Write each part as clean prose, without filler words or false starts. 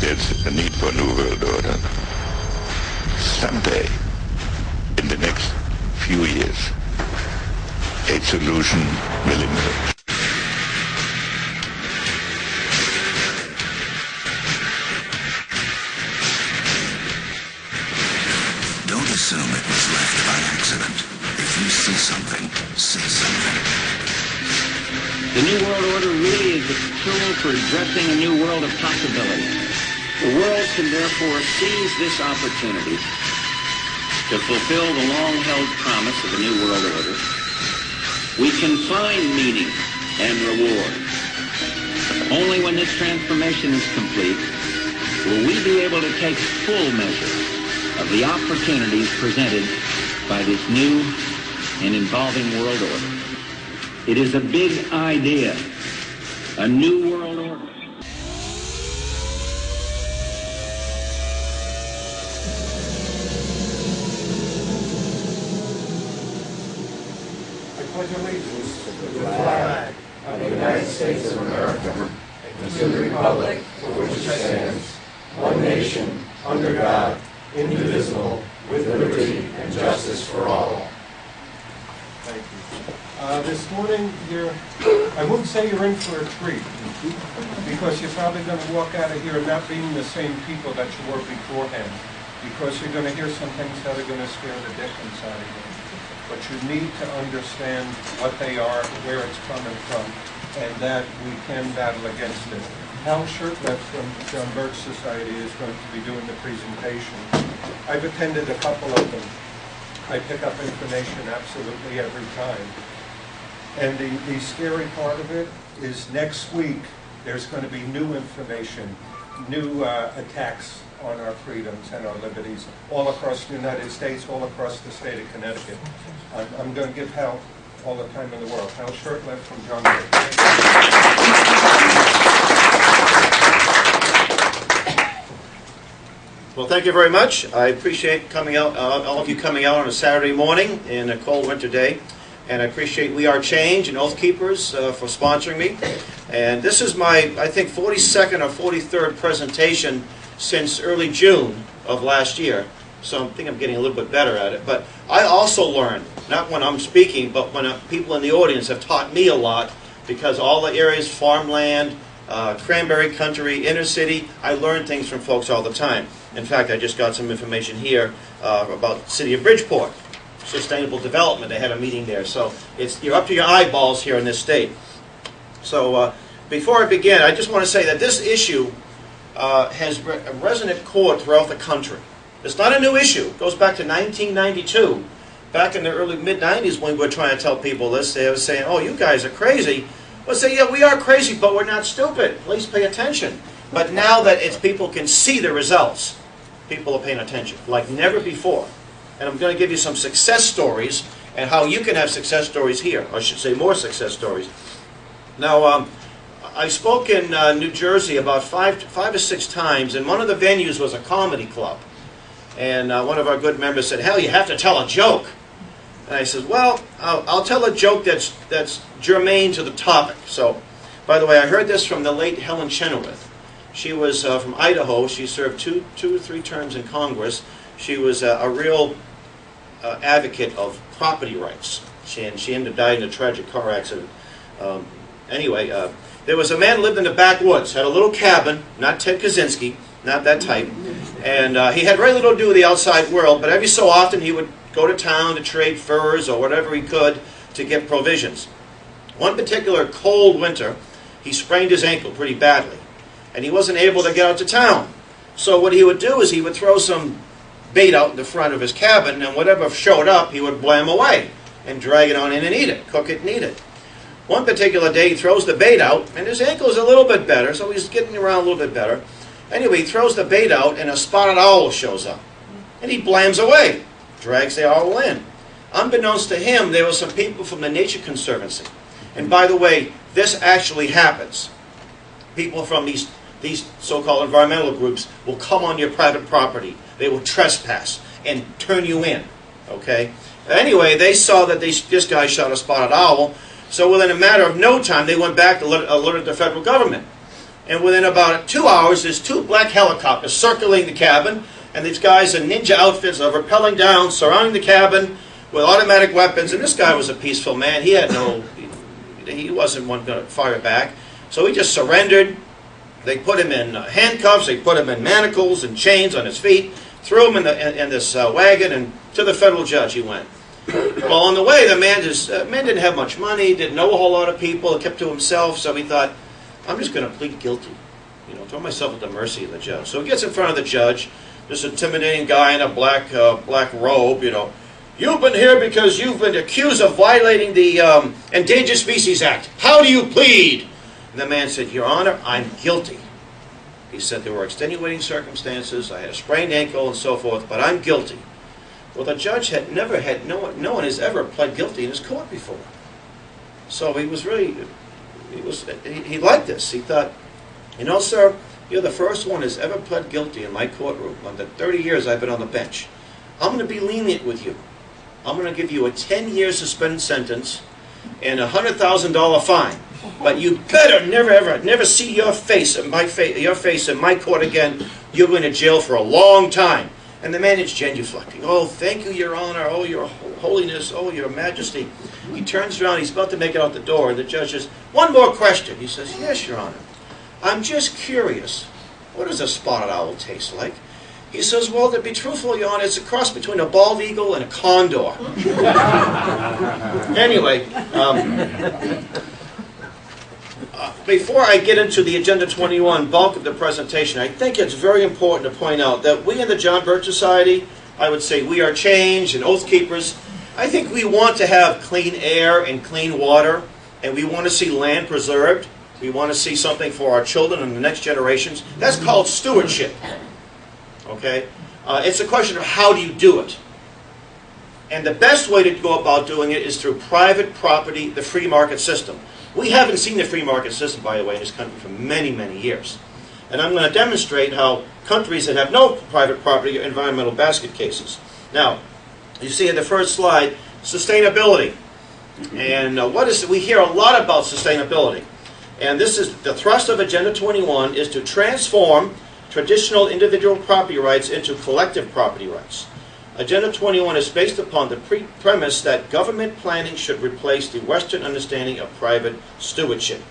there's a need for a new world order, someday, in the next few years, a solution will emerge. Don't assume it was left by accident. If you see something, say something. The New World Order really is a tool for addressing a new world of possibilities. The world can therefore seize this opportunity to fulfill the long-held promise of a new world order. We can find meaning and reward. Only when this transformation is complete will we be able to take full measure of the opportunities presented by this new and evolving world order. It is a big idea, a new world order. I pledge allegiance to the flag of the United States of America and to the republic for which it stands, one nation, under God, indivisible, with liberty and justice for all. Thank you. This morning, I wouldn't say you're in for a treat, because you're probably going to walk out of here not being the same people that you were beforehand, because you're going to hear some things that are going to scare the dickens out of you. But you need to understand what they are, where it's coming from, and that we can battle against it. Hal Shurtleff from John Birch Society is going to be doing the presentation. I've attended a couple of them. I pick up information absolutely every time. And the scary part of it is next week there's going to be new information, new attacks on our freedoms and our liberties all across the United States, all across the state of Connecticut. I'm going to give Hal all the time in the world. Hal Shurtleff from John Birch. Well, thank you very much. I appreciate coming out, all of you coming out on a Saturday morning in a cold winter day. And I appreciate We Are Change and Oath Keepers for sponsoring me. And this is my, I think, 42nd or 43rd presentation since early June of last year. So I think I'm getting a little bit better at it. But I also learned, not when I'm speaking, but when people in the audience have taught me a lot, because all the areas, farmland, cranberry country, inner city, I learn things from folks all the time. In fact, I just got some information here about the city of Bridgeport, sustainable development. They had a meeting there. So you're up to your eyeballs here in this state. So before I begin, I just want to say that this issue has a resonant chord throughout the country. It's not a new issue. It goes back to 1992. Back in the early mid-90s when we were trying to tell people this, they were saying, oh, you guys are crazy. We'll say, yeah, we are crazy, but we're not stupid. Please pay attention. But now that people can see the results, people are paying attention like never before. And I'm going to give you some success stories and how you can have success stories here. Or I should say more success stories. Now, I spoke in New Jersey about five or six times, and one of the venues was a comedy club. And one of our good members said, hell, you have to tell a joke. And I said, well, I'll tell a joke that's germane to the topic. So, by the way, I heard this from the late Helen Chenoweth. She was from Idaho. She served two or three terms in Congress. She was a real advocate of property rights. She ended up dying in a tragic car accident. Anyway, there was a man who lived in the backwoods, had a little cabin, not Ted Kaczynski, not that type, and he had very little to do with the outside world, but every so often he would go to town to trade furs or whatever he could to get provisions. One particular cold winter, he sprained his ankle pretty badly, and he wasn't able to get out to town. So what he would do is he would throw some bait out in the front of his cabin, and whatever showed up, he would blam away and drag it on in and eat it, cook it and eat it. One particular day, he throws the bait out, and his ankle is a little bit better, so he's getting around a little bit better. Anyway, he throws the bait out, and a spotted owl shows up. And he blams away, drags the owl in. Unbeknownst to him, there were some people from the Nature Conservancy. And by the way, this actually happens. People from these so-called environmental groups will come on your private property. They will trespass and turn you in. Okay? Anyway, they saw that this guy shot a spotted owl, so within a matter of no time, they went back to alert the federal government. And within about 2 hours, there's 2 black helicopters circling the cabin, and these guys in ninja outfits are rappelling down, surrounding the cabin with automatic weapons. And this guy was a peaceful man. He wasn't one going to fire back. So he just surrendered. They put him in handcuffs. They put him in manacles and chains on his feet, threw him in this wagon, and to the federal judge he went. Well, on the way, the man didn't have much money, didn't know a whole lot of people, kept to himself, so he thought, I'm just going to plead guilty, throw myself at the mercy of the judge. So he gets in front of the judge, this intimidating guy in a black robe, You've been here because you've been accused of violating the Endangered Species Act. How do you plead? And the man said, Your Honor, I'm guilty. He said there were extenuating circumstances, I had a sprained ankle and so forth, but I'm guilty. Well, the judge no one has ever pled guilty in his court before. So he liked this. He thought, sir, you're the first one who's ever pled guilty in my courtroom. On the 30 years I've been on the bench. I'm going to be lenient with you. I'm going to give you a 10-year suspended sentence and a $100,000 fine. But you better never see your face in my court again. You're going to jail for a long time. And the man is genuflecting. Oh, thank you, Your Honor. Oh, Your Holiness. Oh, Your Majesty. He turns around. He's about to make it out the door. And the judge says, One more question. He says, Yes, Your Honor. I'm just curious. What does a spotted owl taste like? He says, well, to be truthful, Your Honor, it's a cross between a bald eagle and a condor. Anyway, before I get into the Agenda 21 bulk of the presentation, I think it's very important to point out that we in the John Birch Society, I would say we are changed and Oath Keepers, I think we want to have clean air and clean water, and we want to see land preserved. We want to see something for our children and the next generations. That's called stewardship. Okay? It's a question of how do you do it. And the best way to go about doing it is through private property, the free market system. We haven't seen the free market system, by the way, in this country for many, many years. And I'm going to demonstrate how countries that have no private property are environmental basket cases. Now, you see in the first slide, sustainability. And we hear a lot about sustainability. And this is the thrust of Agenda 21 is to transform traditional individual property rights into collective property rights. Agenda 21 is based upon the premise that government planning should replace the Western understanding of private stewardship.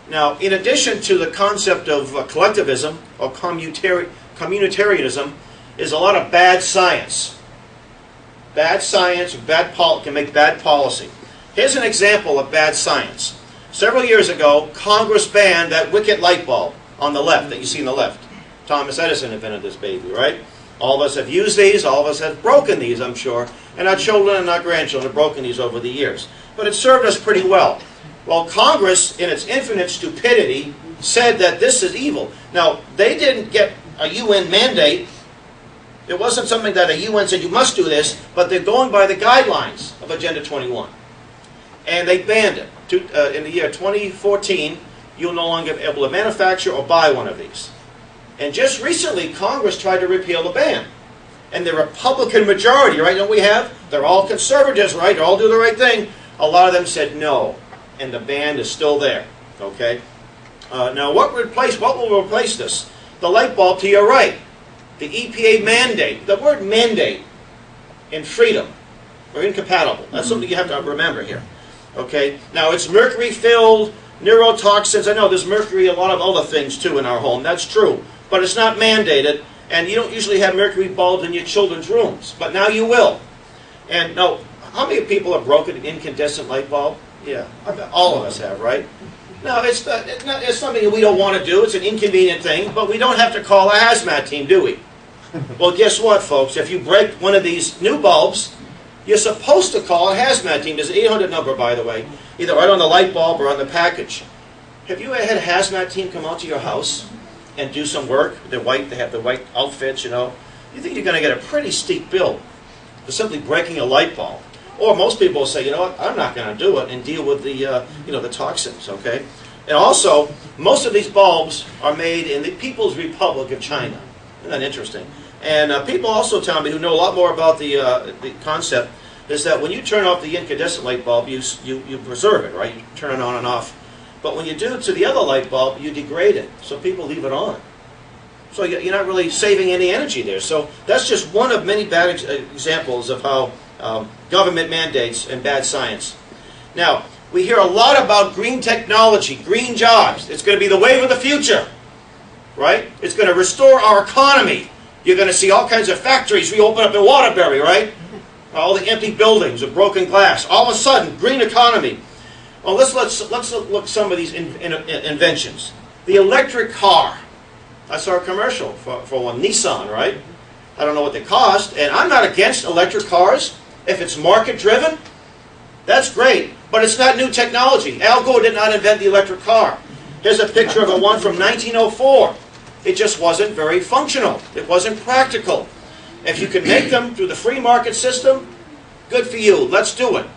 Now, in addition to the concept of collectivism or communitarianism, is a lot of bad science. Bad science can make bad policy. Here's an example of bad science. Several years ago, Congress banned that wicket light bulb on the left, that you see on the left. Thomas Edison invented this baby, right? All of us have used these, all of us have broken these, I'm sure, and our children and our grandchildren have broken these over the years. But it served us pretty well. Well, Congress, in its infinite stupidity, said that this is evil. Now, they didn't get a UN mandate. It wasn't something that a UN said, you must do this, but they're going by the guidelines of Agenda 21. And they banned it. In the year 2014, you'll no longer be able to manufacture or buy one of these. And just recently, Congress tried to repeal the ban. And the Republican majority, right, don't we have? They're all conservatives, right? They all do the right thing. A lot of them said no. And the ban is still there. Okay? Now, what will replace this? The light bulb to your right. The EPA mandate. The word mandate and freedom are incompatible. That's something you have to remember here. Okay? Now, it's mercury-filled, neurotoxins. I know there's mercury, a lot of other things, too, in our home. That's true. But it's not mandated, and you don't usually have mercury bulbs in your children's rooms. But now you will. And now, how many people have broken an incandescent light bulb? Yeah, I bet all of us have, right? No, it's something that we don't want to do. It's an inconvenient thing, but we don't have to call a hazmat team, do we? Well, guess what, folks? If you break one of these new bulbs, you're supposed to call a hazmat team. There's an 800 number, by the way, either right on the light bulb or on the package. Have you ever had a hazmat team come out to your house and do some work? They're white, they have the white outfits, you know. You think you're going to get a pretty steep bill for simply breaking a light bulb. Or most people will say, you know what, I'm not going to do it and deal with the, the toxins, okay? And also, most of these bulbs are made in the People's Republic of China. Isn't that interesting? And people also tell me, who know a lot more about the concept, is that when you turn off the incandescent light bulb, you preserve it, right? You turn it on and off. But when you do to the other light bulb, you degrade it. So people leave it on. So you're not really saving any energy there. So that's just one of many bad examples of how government mandates and bad science. Now, we hear a lot about green technology, green jobs. It's going to be the wave of the future, right? It's going to restore our economy. You're going to see all kinds of factories reopen up in Waterbury, right? All the empty buildings with broken glass. All of a sudden, green economy. Well, let's look at some of these inventions. The electric car. I saw a commercial for one, Nissan, right? I don't know what they cost, and I'm not against electric cars. If it's market-driven, that's great, but it's not new technology. Al Gore did not invent the electric car. Here's a picture of a one from 1904. It just wasn't very functional. It wasn't practical. If you can make them through the free market system, good for you. Let's do it.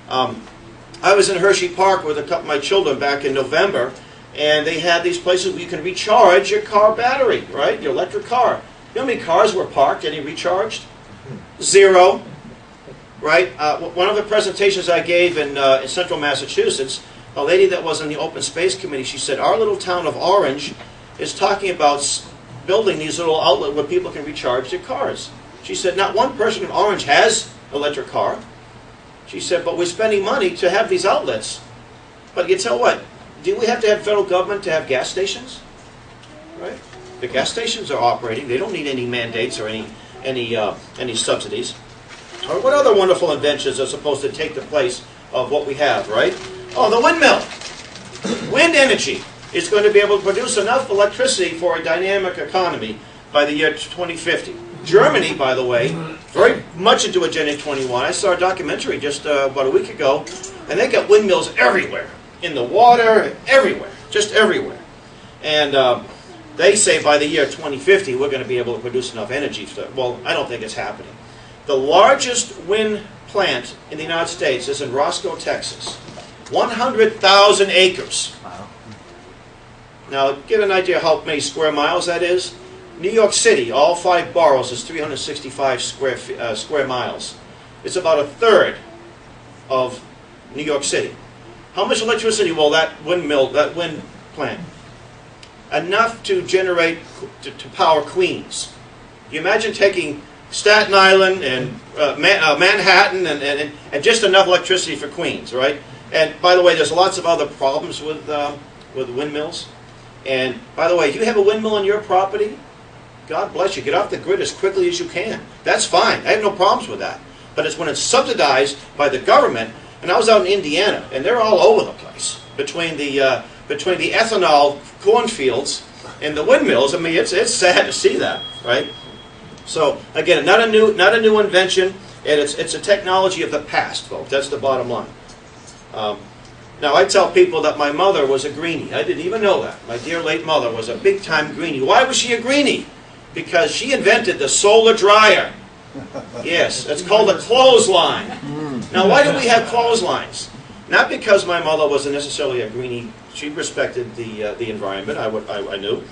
I was in Hershey Park with a couple of my children back in November, and they had these places where you can recharge your car battery, right? Your electric car. You know how many cars were parked and recharged? Zero. Right? One of the presentations I gave in central Massachusetts, a lady that was in the Open Space Committee, she said, our little town of Orange is talking about building these little outlets where people can recharge their cars. She said, not one person in Orange has an electric car. She said, but we're spending money to have these outlets. But you tell what, do we have to have federal government to have gas stations? Right? The gas stations are operating. They don't need any mandates or any subsidies. Or what other wonderful inventions are supposed to take the place of what we have, right? Oh, the windmill. Wind energy is going to be able to produce enough electricity for a dynamic economy by the year 2050. Germany, by the way, very much into Agenda 21. I saw a documentary just about a week ago, and they got windmills everywhere. In the water, everywhere. Just everywhere. And they say by the year 2050, we're going to be able to produce enough energy. Well, I don't think it's happening. The largest wind plant in the United States is in Roscoe, Texas. 100,000 acres. Wow. Now, get an idea how many square miles that is. New York City, all 5 boroughs, is 365 square miles. It's about a third of New York City. How much electricity will that wind plant? Enough to generate, to power Queens. You imagine taking Staten Island and Manhattan and just enough electricity for Queens, right? And by the way, there's lots of other problems with windmills. And by the way, if you have a windmill on your property, God bless you. Get off the grid as quickly as you can. That's fine. I have no problems with that. But it's when it's subsidized by the government. And I was out in Indiana, and they're all over the place between the ethanol cornfields and the windmills. I mean, it's sad to see that, right? So again, not a new invention, and it's a technology of the past, folks. That's the bottom line. Now, I tell people that my mother was a greenie. I didn't even know that. My dear late mother was a big-time greenie. Why was she a greenie? Because she invented the solar dryer. Yes, it's called a clothesline. Now, why do we have clotheslines? Not because my mother wasn't necessarily a greenie. She respected the environment, I knew.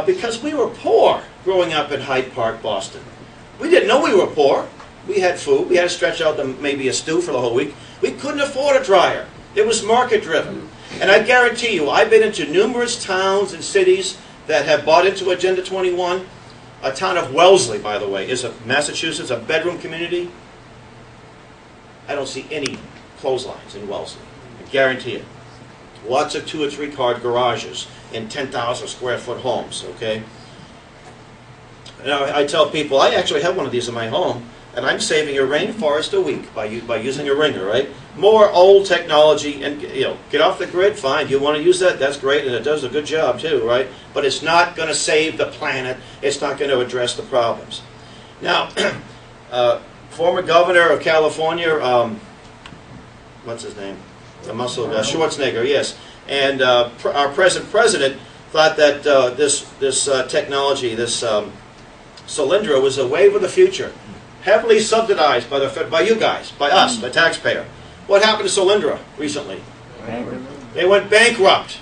Because we were poor growing up in Hyde Park, Boston. We didn't know we were poor. We had food. We had to stretch out maybe a stew for the whole week. We couldn't afford a dryer. It was market-driven. And I guarantee you, I've been into numerous towns and cities that have bought into Agenda 21. A town of Wellesley, by the way, is Massachusetts, a bedroom community. I don't see any clotheslines in Wellesley. I guarantee it. Lots of 2 or 3 car garages in 10,000 square foot homes, okay? Now, I tell people, I actually have one of these in my home, and I'm saving a rainforest a week by using a ringer, right? More old technology, and get off the grid, fine. You want to use that, that's great, and it does a good job too, right? But it's not going to save the planet. It's not going to address the problems. Now, former governor of California, what's his name? Schwarzenegger, yes. And our present president thought that this technology, this Solyndra, was a wave of the future, heavily subsidized by you guys, by us, the taxpayer. What happened to Solyndra recently? They went bankrupt,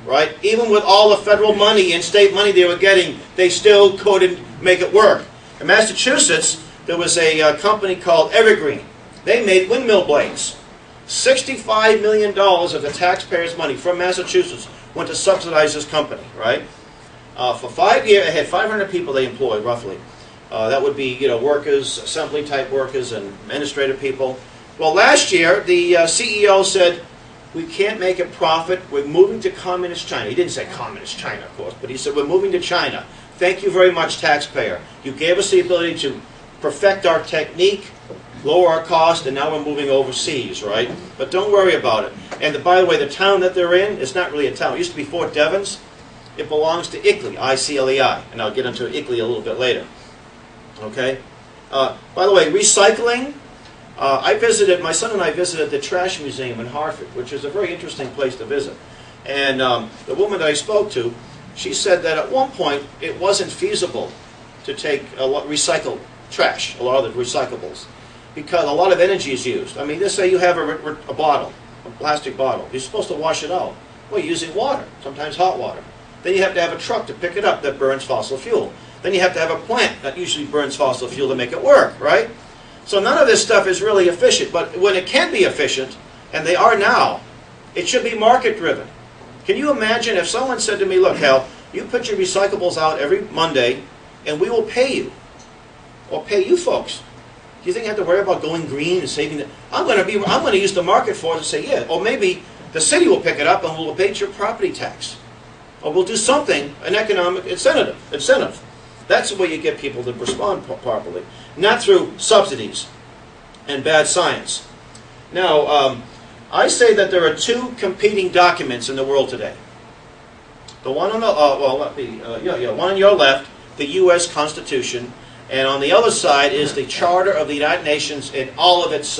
right? Even with all the federal money and state money they were getting, they still couldn't make it work. In Massachusetts, there was a company called Evergreen. They made windmill blades. $65 million of the taxpayers' money from Massachusetts went to subsidize this company, right? For 5 years, it had 500 people they employed, roughly. That would be, workers, assembly-type workers, and administrative people. Well, last year, the CEO said, we can't make a profit. We're moving to communist China. He didn't say communist China, of course, but he said, we're moving to China. Thank you very much, taxpayer. You gave us the ability to perfect our technique, lower our cost, and now we're moving overseas, right? But don't worry about it. And by the way, the town that they're in is not really a town. It used to be Fort Devens. It belongs to Ickley, I-C-L-E-I. And I'll get into Ickley a little bit later. Okay? By the way, recycling. My son and I visited the Trash Museum in Hartford, which is a very interesting place to visit. And the woman that I spoke to, she said that at one point it wasn't feasible to take recycled trash, a lot of the recyclables, because a lot of energy is used. I mean, let's say you have a bottle, a plastic bottle. You're supposed to wash it out. Well, you're using water, sometimes hot water. Then you have to have a truck to pick it up that burns fossil fuel. Then you have to have a plant that usually burns fossil fuel to make it work, right? So none of this stuff is really efficient, but when it can be efficient, and they are now, it should be market-driven. Can you imagine if someone said to me, look, Hal, you put your recyclables out every Monday, and we will pay you, or pay you folks. Do you think I have to worry about going green and saving it? I'm going to use the market for it and say, yeah, or maybe the city will pick it up and will abate your property tax. Or we'll do something, an economic incentive. That's the way you get people to respond properly, not through subsidies and bad science. Now, I say that there are two competing documents in the world today. The one on the one on your left, the U.S. Constitution, and on the other side is the Charter of the United Nations and all of its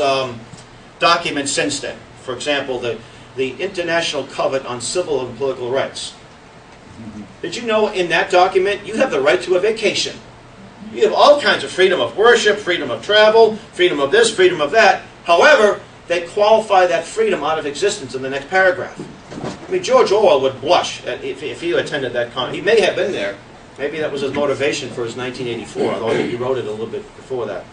documents since then. For example, the International Covenant on Civil and Political Rights. Did you know in that document you have the right to a vacation? You have all kinds of freedom of worship, freedom of travel, freedom of this, freedom of that. However, they qualify that freedom out of existence in the next paragraph. I mean, George Orwell would blush if he attended that con. He may have been there. Maybe that was his motivation for his 1984, although he wrote it a little bit before that.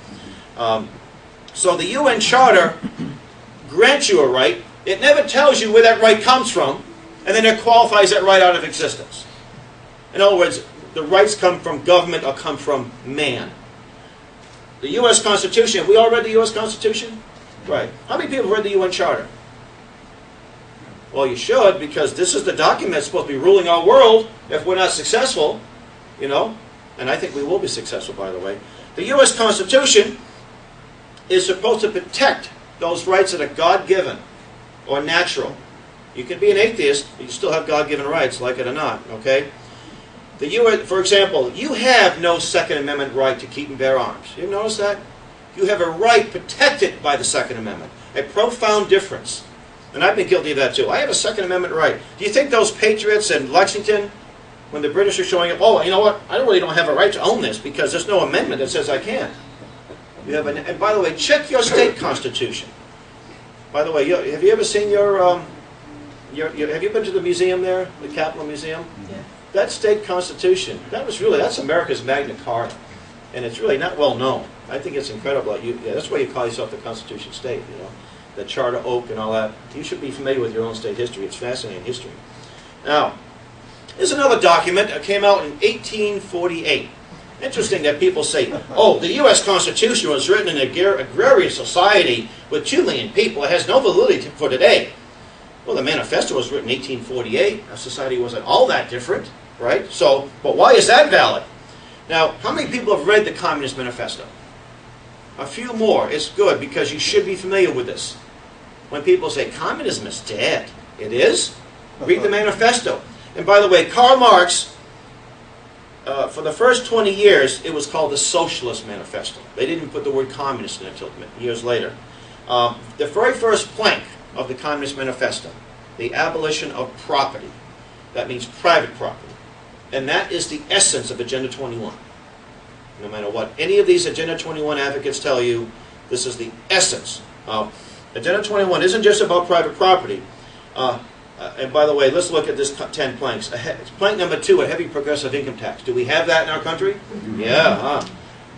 So the UN Charter grants you a right. It never tells you where that right comes from, and then it qualifies that right out of existence. In other words, the rights come from government or come from man. The U.S. Constitution, have we all read the U.S. Constitution? Right. How many people have read the UN Charter? Well, you should, because this is the document that's supposed to be ruling our world if we're not successful, and I think we will be successful, by the way. The U.S. Constitution is supposed to protect those rights that are God-given or natural. You can be an atheist, but you still have God-given rights, like it or not, okay? The U.S., for example, you have no Second Amendment right to keep and bear arms. You notice that? You have a right protected by the Second Amendment. A profound difference. And I've been guilty of that too. I have a Second Amendment right. Do you think those patriots in Lexington, when the British are showing up, oh, you know what, I really don't have a right to own this because there's no amendment that says I can't. You have and by the way, check your state constitution. By the way, have you ever seen have you been to the museum there, the Capitol Museum? Yeah. That state constitution, that's America's Magna Carta. And it's really not well known. I think it's incredible. That's why you call yourself the Constitution State, the Charter Oak and all that. You should be familiar with your own state history. It's fascinating history. Now, here's another document that came out in 1848. Interesting that people say, oh, the U.S. Constitution was written in an agrarian society with 2 million people. It has no validity for today. Well, the Manifesto was written in 1848. Our society wasn't all that different, right? So, but why is that valid? Now, how many people have read the Communist Manifesto? A few more. It's good because you should be familiar with this. When people say, communism is dead, it is? Read the Manifesto. And by the way, Karl Marx, for the first 20 years, it was called the Socialist Manifesto. They didn't put the word communist in it until years later. The very first plank of the Communist Manifesto, the abolition of property. That means private property. And that is the essence of Agenda 21. No matter what any of these Agenda 21 advocates tell you, this is the essence. Agenda 21 isn't just about private property. And by the way, let's look at this 10 planks. Plank number 2, a heavy progressive income tax. Do we have that in our country? Yeah.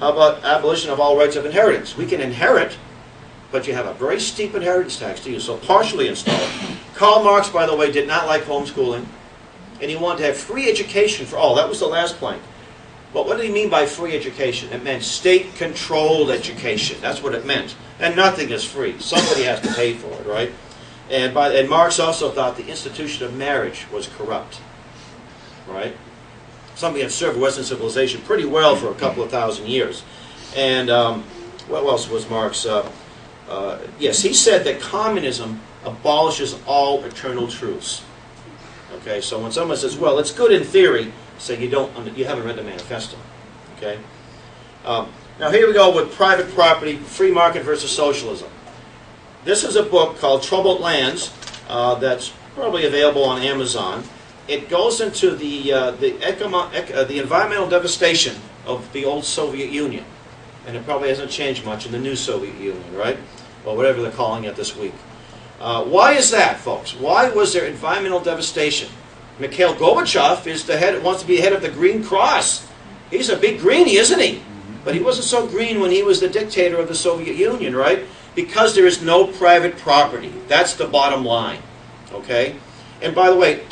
How about abolition of all rights of inheritance? We can inherit, but you have a very steep inheritance tax to you, so partially installed. Karl Marx, by the way, did not like homeschooling, and he wanted to have free education for all. That was the last plank. But what did he mean by free education? It meant state-controlled education. That's what it meant. And nothing is free. Somebody has to pay for it, right? And Marx also thought the institution of marriage was corrupt, right? Something that served Western civilization pretty well for a couple of thousand years. And what else was Marx? Yes, he said that communism abolishes all eternal truths. Okay, so when someone says, well, it's good in theory, say you haven't read the manifesto. Okay. Now here we go with private property, free market versus socialism. This is a book called Troubled Lands that's probably available on Amazon. It goes into the environmental devastation of the old Soviet Union, and it probably hasn't changed much in the new Soviet Union, right? Or whatever they're calling it this week. Why is that, folks? Why was there environmental devastation? Mikhail Gorbachev is wants to be the head of the Green Cross. He's a big greenie, isn't he? But he wasn't so green when he was the dictator of the Soviet Union, right? Because there is no private property. That's the bottom line. Okay? And by the way,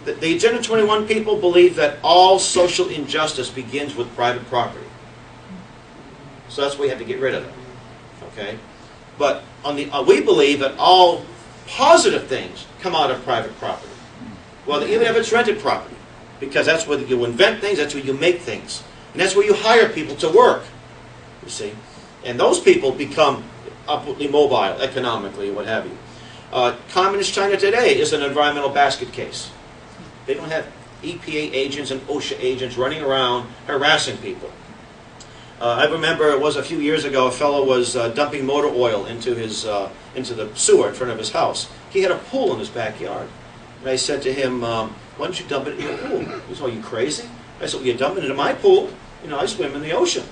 the Agenda 21 people believe that all social injustice begins with private property. So that's why we have to get rid of it. Okay? But we believe that all positive things come out of private property. Well, even if it's rented property, because that's where you invent things, that's where you make things. And that's where you hire people to work, you see. And those people become upwardly mobile economically, what have you. Communist China today is an environmental basket case. They don't have EPA agents and OSHA agents running around harassing people. I remember it was a few years ago, a fellow was dumping motor oil into the sewer in front of his house. He had a pool in his backyard. And I said to him, why don't you dump it in your pool? He said, are you crazy? I said, well, you dump it into my pool. You know, I swim in the ocean.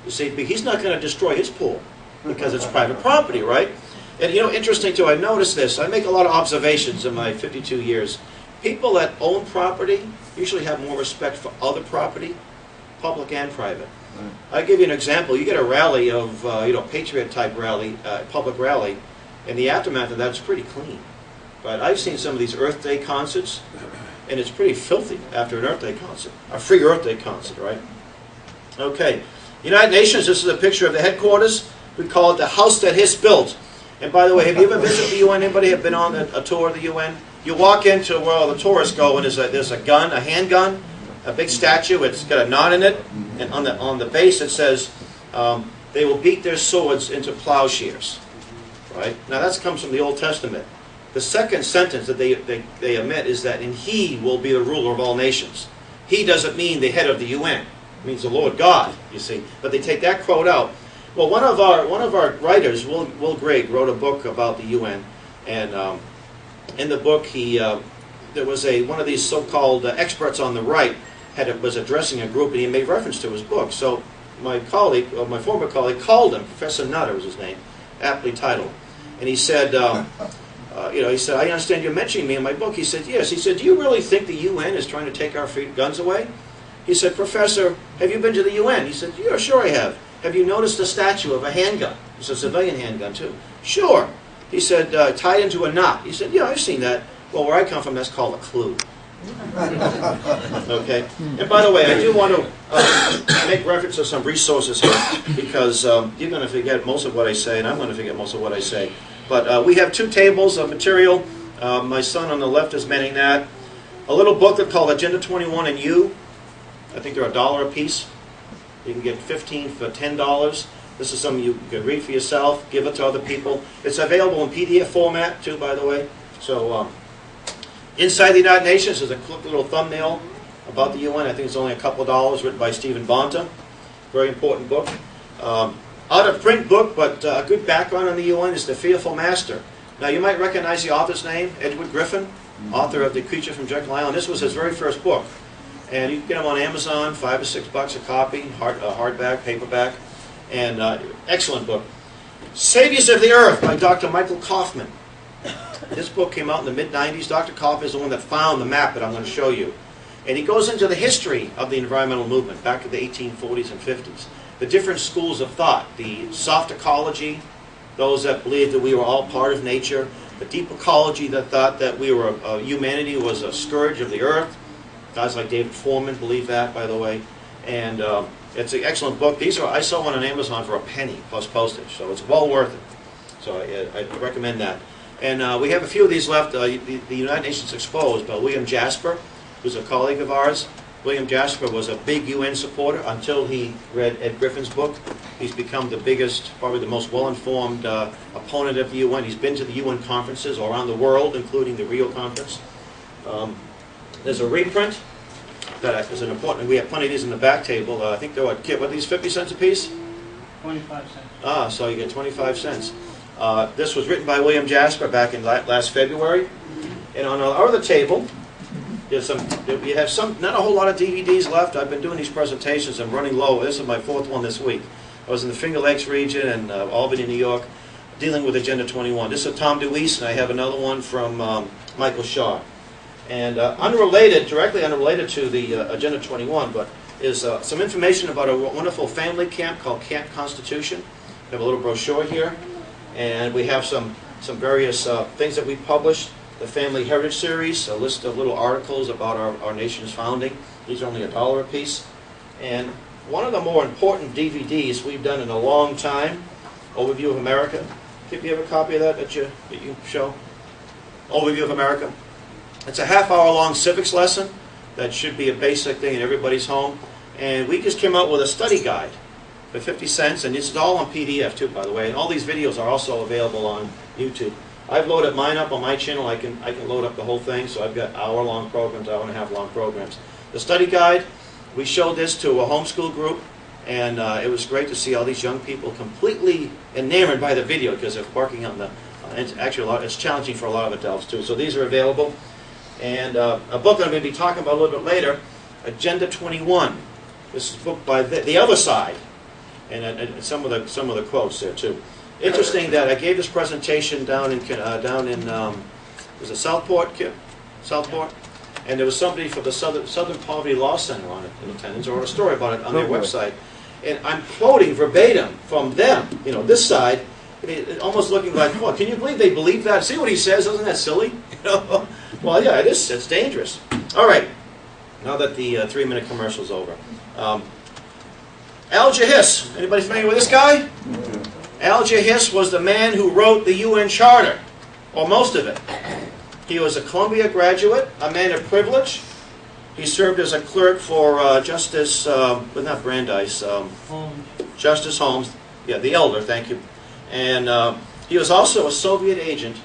You see, but he's not going to destroy his pool because it's private property, right? And you know, interesting too, I noticed this. I make a lot of observations in my 52 years. People that own property usually have more respect for other property, public and private. I'll give you an example. You get a rally of, patriot-type rally, public rally, and the aftermath of that's pretty clean. But I've seen some of these Earth Day concerts, and it's pretty filthy after an Earth Day concert, a free Earth Day concert, right? Okay, United Nations, this is a picture of the headquarters. We call it the house that Hiss built. And by the way, have you ever visited the UN? Anybody have been on a tour of the UN? You walk into where all the tourists go, and there's a gun, a handgun, a big statue. It's got a knot in it, and on the base it says, they will beat their swords into plowshares. Right? Now that comes from the Old Testament. The second sentence that they omit is that, and he will be the ruler of all nations. He doesn't mean the head of the UN. It means the Lord God, you see. But they take that quote out. Well, one of our writers, Will Grigg, wrote a book about the UN, and in the book there was one of these so-called experts on the right was addressing a group, and he made reference to his book. So my former colleague, called him. Professor Nutter was his name, aptly titled, and he said, he said, I understand you're mentioning me in my book. He said, yes. He said, do you really think the UN is trying to take our free guns away? He said, Professor, have you been to the UN? He said, yeah, sure I have. Have you noticed a statue of a handgun? It's a civilian handgun too. Sure. He said, tied into a knot. He said, yeah, I've seen that. Well, where I come from, that's called a clue. Okay. And by the way, I do want to make reference to some resources here, because you're going to forget most of what I say, and I'm going to forget most of what I say. But we have 2 tables of material. My son on the left is manning that. A little booklet called Agenda 21 and You. I think they're $1 a piece. You can get 15 for $10. This is something you can read for yourself, give it to other people. It's available in PDF format too, by the way. So inside the United Nations is a quick little thumbnail about the UN. I think it's only a couple of dollars, written by Stephen Bonta. Very important book. Out of print book, but a good background on the UN is The Fearful Master. Now you might recognize the author's name, Edward Griffin, author of The Creature from Jekyll Island. This was his very first book. And you can get them on Amazon, $5 or $6 a copy, hardback, paperback, and excellent book. Saviors of the Earth by Dr. Michael Kaufman. This book came out in the mid-90s. Dr. Kaufman is the one that found the map that I'm going to show you. And he goes into the history of the environmental movement back in the 1840s and 50s. The different schools of thought, the soft ecology, those that believed that we were all part of nature, the deep ecology that thought that we were humanity was a scourge of the earth. Guys like David Foreman believe that, by the way. And it's an excellent book. I saw one on Amazon for a penny plus postage, so it's well worth it. So I recommend that. And we have a few of these left. The United Nations Exposed by William Jasper, who's a colleague of ours. William Jasper was a big UN supporter until he read Ed Griffin's book. He's become the biggest, probably the most well-informed opponent of the UN. He's been to the UN conferences all around the world, including the Rio conference. There's a reprint that is an important. We have plenty of these in the back table. I think they're what are these, 50 cents a piece? 25 cents. Ah, so you get 25 cents. This was written by William Jasper back in last February. And on our other table, we have not a whole lot of DVDs left. I've been doing these presentations. I'm running low. This is my fourth one this week. I was in the Finger Lakes region and Albany, New York, dealing with Agenda 21. This is Tom DeWeese, and I have another one from Michael Shaw. And directly unrelated to the Agenda 21, but is some information about a wonderful family camp called Camp Constitution. We have a little brochure here, and we have some various things that we published. The Family Heritage Series, a list of little articles about our nation's founding. These are only $1 a piece. And one of the more important DVDs we've done in a long time, Overview of America. Kip, you have a copy of that you show? Overview of America. It's a half-hour long civics lesson that should be a basic thing in everybody's home. And we just came out with a study guide for 50 cents, and this is all on PDF too, by the way. And all these videos are also available on YouTube. I've loaded mine up on my channel. I can load up the whole thing, so I've got hour-long programs, hour-and-a-half-long programs. The study guide, we showed this to a homeschool group, and it was great to see all these young people completely enamored by the video because they're working on the. It's challenging for a lot of adults too. So these are available, and a book that I'm going to be talking about a little bit later, Agenda 21. This is a book by the other side, and some of the quotes there too. Interesting that I gave this presentation down in was it Southport, Kip? Southport? And there was somebody from the Southern Poverty Law Center on it in attendance, or wrote a story about it on their website. And I'm quoting verbatim from them, this side, almost looking like, oh, can you believe that? See what he says? Isn't that silly? Well, yeah, it is. It's dangerous. All right. Now that the 3-minute commercial's over. Alger Hiss. Anybody familiar with this guy? Alger Hiss was the man who wrote the UN Charter, or most of it. He was a Columbia graduate, a man of privilege. He served as a clerk for Justice, but not Brandeis, Justice Holmes, yeah, the elder, thank you. And he was also a Soviet agent,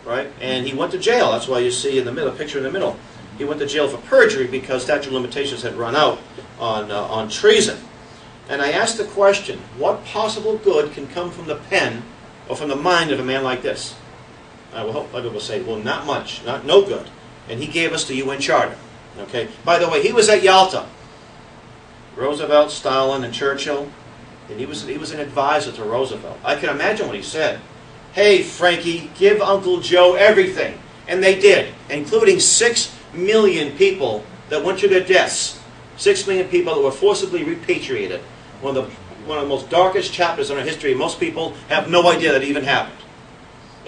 right? And he went to jail. That's why you see in the middle, picture in the middle. He went to jail for perjury because statute of limitations had run out on treason. And I asked the question, what possible good can come from the pen or from the mind of a man like this? I will hope people will say, well, not much, no good. And he gave us the UN Charter. Okay. By the way, he was at Yalta. Roosevelt, Stalin, and Churchill. And he was an advisor to Roosevelt. I can imagine what he said. Hey, Frankie, give Uncle Joe everything. And they did, including 6 million people that went to their deaths. 6 million people that were forcibly repatriated. One of the most darkest chapters in our history. Most people have no idea that it even happened.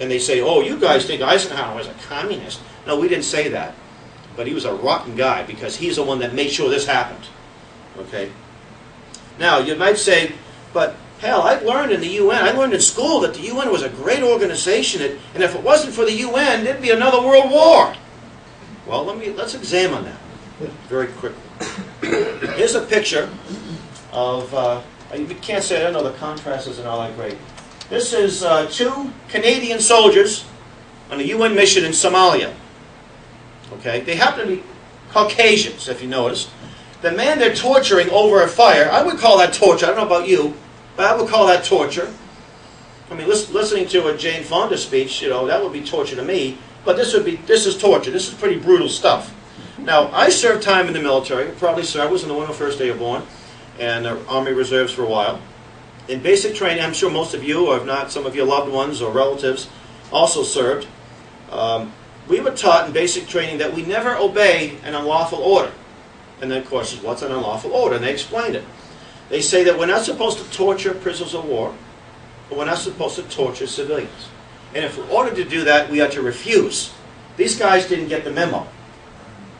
And they say, oh, you guys think Eisenhower was a communist. No, we didn't say that. But he was a rotten guy because he's the one that made sure this happened. Okay? Now, you might say, but hell, I've learned in the UN, I learned in school that the UN was a great organization, and if it wasn't for the UN, there'd be another world war. Well, let's examine that very quickly. Here's a picture of, you can't say, I don't know, the contrast isn't all that great. This is 2 Canadian soldiers on a UN mission in Somalia. Okay, they happen to be Caucasians, if you noticed. The man they're torturing over a fire, I would call that torture. I don't know about you, but I would call that torture. I mean, listening to a Jane Fonda speech, that would be torture to me. But this is torture. This is pretty brutal stuff. Now, I served time in the military. I was in the 101st Airborne and Army Reserves for a while. In basic training, I'm sure most of you, or if not, some of your loved ones or relatives also served. We were taught in basic training that we never obey an unlawful order. And then, of course, what's an unlawful order? And they explained it. They say that we're not supposed to torture prisoners of war. but we're not supposed to torture civilians. And if in order to do that, we are to refuse. These guys didn't get the memo.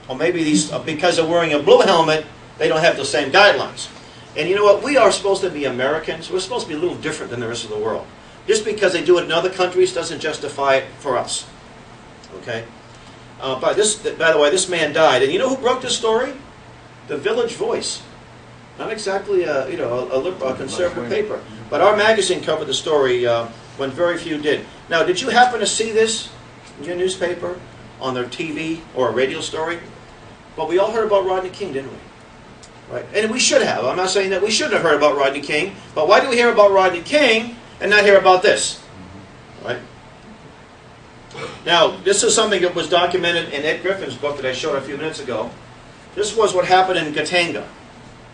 Or maybe because they're wearing a blue helmet, they don't have the same guidelines. And you know what? We are supposed to be Americans. We're supposed to be a little different than the rest of the world. Just because they do it in other countries doesn't justify it for us. Okay? By the way, this man died. And you know who broke this story? The Village Voice. Not exactly a conservative paper. But our magazine covered the story when very few did. Now, did you happen to see this in your newspaper, on their TV, or a radio story? Well, we all heard about Rodney King, didn't we? Right? And we should have. I'm not saying that we shouldn't have heard about Rodney King, but why do we hear about Rodney King and not hear about this? Right? Now, this is something that was documented in Ed Griffin's book that I showed a few minutes ago. This was what happened in Katanga.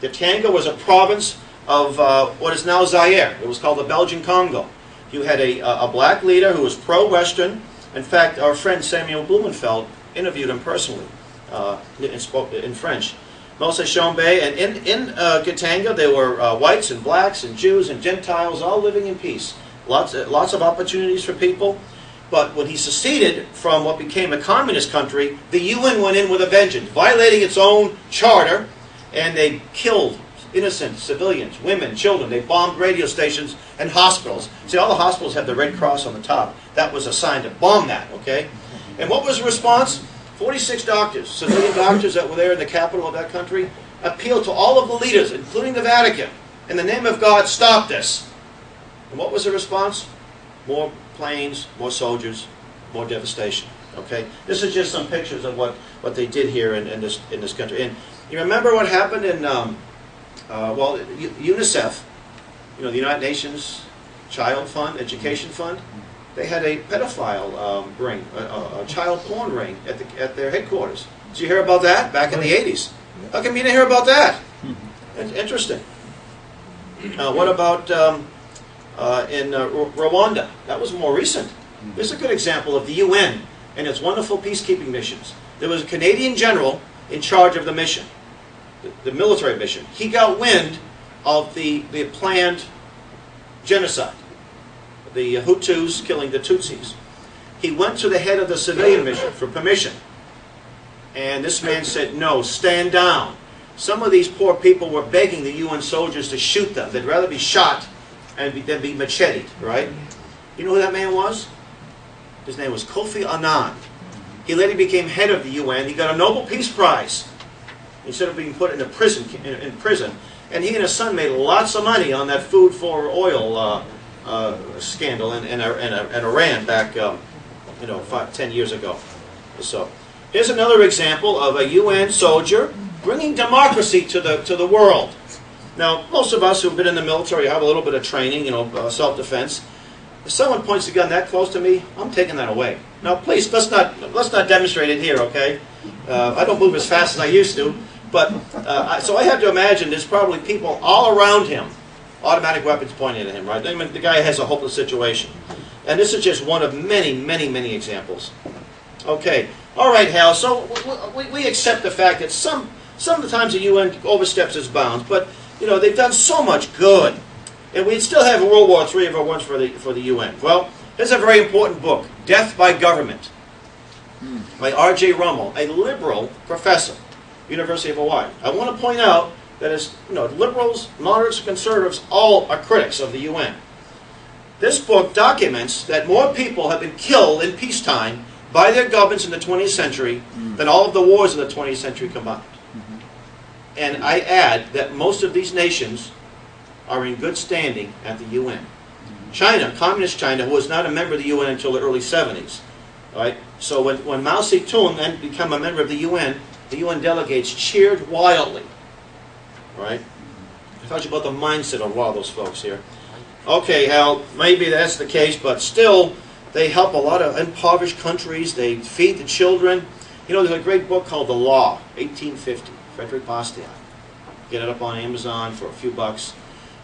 Katanga was a province of what is now Zaire. It was called the Belgian Congo. You had a black leader who was pro-Western. In fact, our friend Samuel Blumenfeld interviewed him personally and spoke in French. Mose Shombe, and in Katanga there were whites and blacks and Jews and Gentiles all living in peace. Lots of opportunities for people. But when he seceded from what became a communist country, the UN went in with a vengeance, violating its own charter, and they killed innocent civilians, women, children. They bombed radio stations and hospitals. See, all the hospitals have the Red Cross on the top. That was a sign to bomb that, okay? And what was the response? 46 doctors, civilian doctors that were there in the capital of that country, appealed to all of the leaders, including the Vatican, in the name of God, stop this. And what was the response? More planes, more soldiers, more devastation. Okay, this is just some pictures of what they did here in this country. And you remember what happened in UNICEF, you know, the United Nations Child Fund, Education Fund. They had a pedophile ring, a child porn ring at their headquarters. Did you hear about that back in the 80s? How come you didn't hear about that? Interesting. What about in Rwanda? That was more recent. This is a good example of the UN and its wonderful peacekeeping missions. There was a Canadian general in charge of the mission, the military mission. He got wind of the planned genocide, the Hutus killing the Tutsis. He went to the head of the civilian mission for permission. And this man said, no, stand down. Some of these poor people were begging the UN soldiers to shoot them. They'd rather be shot than be macheted, right? You know who that man was? His name was Kofi Annan. He later became head of the UN. He got a Nobel Peace Prize instead of being put in prison. And he and his son made lots of money on that food for oil scandal in Iran back 10 years ago. So here's another example of a UN soldier bringing democracy to the world. Now, most of us who've been in the military have a little bit of training, self-defense. If someone points a gun that close to me, I'm taking that away. Now, please, let's not demonstrate it here, okay? I don't move as fast as I used to, but so I have to imagine there's probably people all around him, automatic weapons pointing at him, right? I mean, the guy has a hopeless situation, and this is just one of many, many, many examples. Okay, all right, Hal. So we accept the fact that some of the times the UN oversteps its bounds, but they've done so much good. And we'd still have World War III if it weren't for the UN. Well, here's a very important book, Death by Government, by R.J. Rummel, a liberal professor, University of Hawaii. I want to point out that as liberals, moderates, and conservatives all are critics of the UN. This book documents that more people have been killed in peacetime by their governments in the 20th century than all of the wars of the 20th century combined. And I add that most of these nations are in good standing at the UN. China, communist China, who was not a member of the UN until the early 70s. Right? So when Mao Zedong then became a member of the UN delegates cheered wildly. Right? I thought you about the mindset of a lot of those folks here. Okay, Hal, maybe that's the case, but still, they help a lot of impoverished countries. They feed the children. There's a great book called The Law, 1850, Frederick Bastiat. Get it up on Amazon for a few bucks.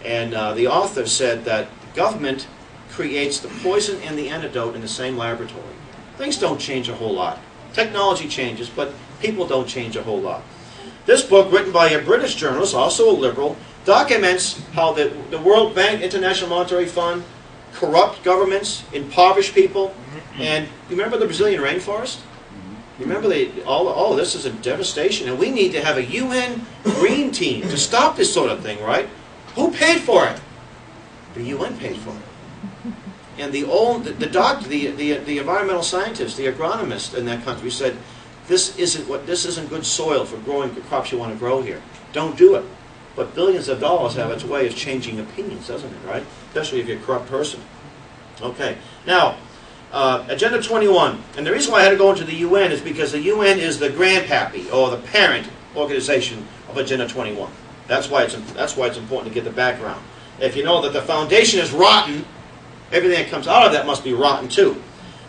And the author said that the government creates the poison and the antidote in the same laboratory. Things don't change a whole lot. Technology changes, but people don't change a whole lot. This book, written by a British journalist, also a liberal, documents how the World Bank, International Monetary Fund, corrupt governments, impoverish people. And you remember the Brazilian rainforest? You remember this is a devastation, and we need to have a UN green team to stop this sort of thing, right? Who paid for it? The UN paid for it. And the doctor, the environmental scientists, the agronomists in that country said, this isn't good soil for growing the crops you want to grow here. Don't do it. But billions of dollars have its way of changing opinions, doesn't it, right? Especially if you're a corrupt person. Okay. Now, Agenda 21. And the reason why I had to go into the UN is because the UN is the grandpappy, or the parent organization of Agenda 21. That's why it's important to get the background. If you know that the foundation is rotten, everything that comes out of that must be rotten too.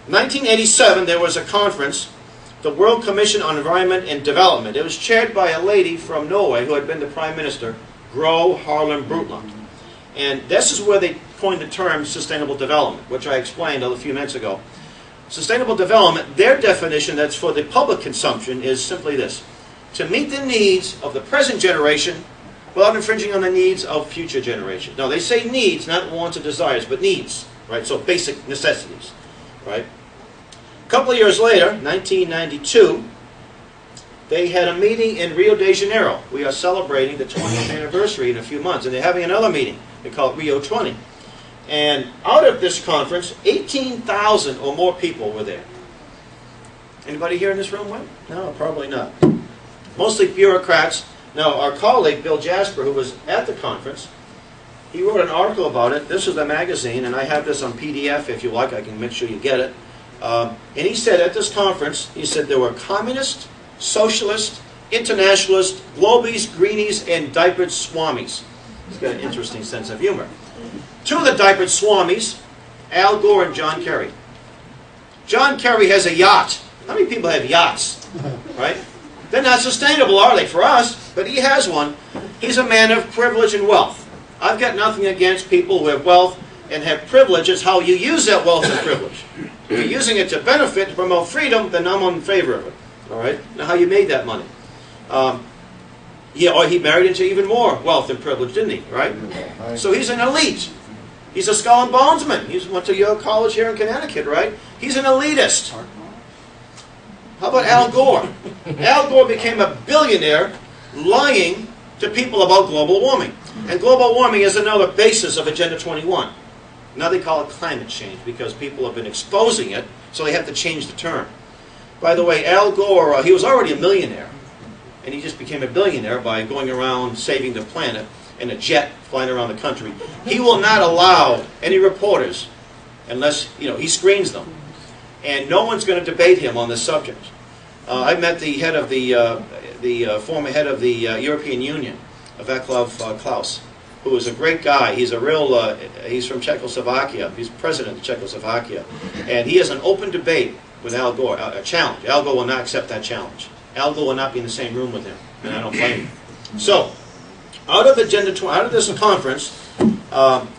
In 1987, there was a conference, the World Commission on Environment and Development. It was chaired by a lady from Norway who had been the Prime Minister, Gro Harlem Brundtland. And this is where they coined the term sustainable development, which I explained a few minutes ago. Sustainable development, their definition that's for the public consumption is simply this: to meet the needs of the present generation without infringing on the needs of future generations. Now, they say needs, not wants or desires, but needs, right? So basic necessities, right? A couple of years later, 1992, they had a meeting in Rio de Janeiro. We are celebrating the 20th anniversary in a few months, and they're having another meeting. They call it Rio 20. And out of this conference, 18,000 or more people were there. Anybody here in this room went? No, probably not. Mostly bureaucrats. Now, our colleague, Bill Jasper, who was at the conference, he wrote an article about it. This is a magazine, and I have this on PDF if you like. I can make sure you get it. And he said at this conference, he said there were communists, socialists, internationalists, globies, greenies, and diapered swamis. He's got an interesting sense of humor. Two of the diapered swamis, Al Gore and John Kerry. John Kerry has a yacht. How many people have yachts? Right? They're not sustainable, are they, for us? But he has one. He's a man of privilege and wealth. I've got nothing against people who have wealth and have privilege. It's how you use that wealth and privilege. If you're using it to benefit, to promote freedom, then I'm in favor of it. All right? Now, how you made that money? Or he married into even more wealth and privilege, didn't he? Right? So he's an elite. He's a skull and bonesman. He went to Yale College here in Connecticut, right? He's an elitist. How about Al Gore? Al Gore became a billionaire lying to people about global warming. And global warming is another basis of Agenda 21. Now they call it climate change because people have been exposing it, so they have to change the term. By the way, Al Gore, he was already a millionaire, and he just became a billionaire by going around saving the planet in a jet flying around the country. He will not allow any reporters unless he screens them, and no one's going to debate him on this subject. I met the head of the former head of the European Union, Václav Klaus, who is a great guy. He's a real, he's from Czechoslovakia. He's president of Czechoslovakia. And he has an open debate with Al Gore, a challenge. Al Gore will not accept that challenge. Al Gore will not be in the same room with him, and I don't blame him. So, out of this conference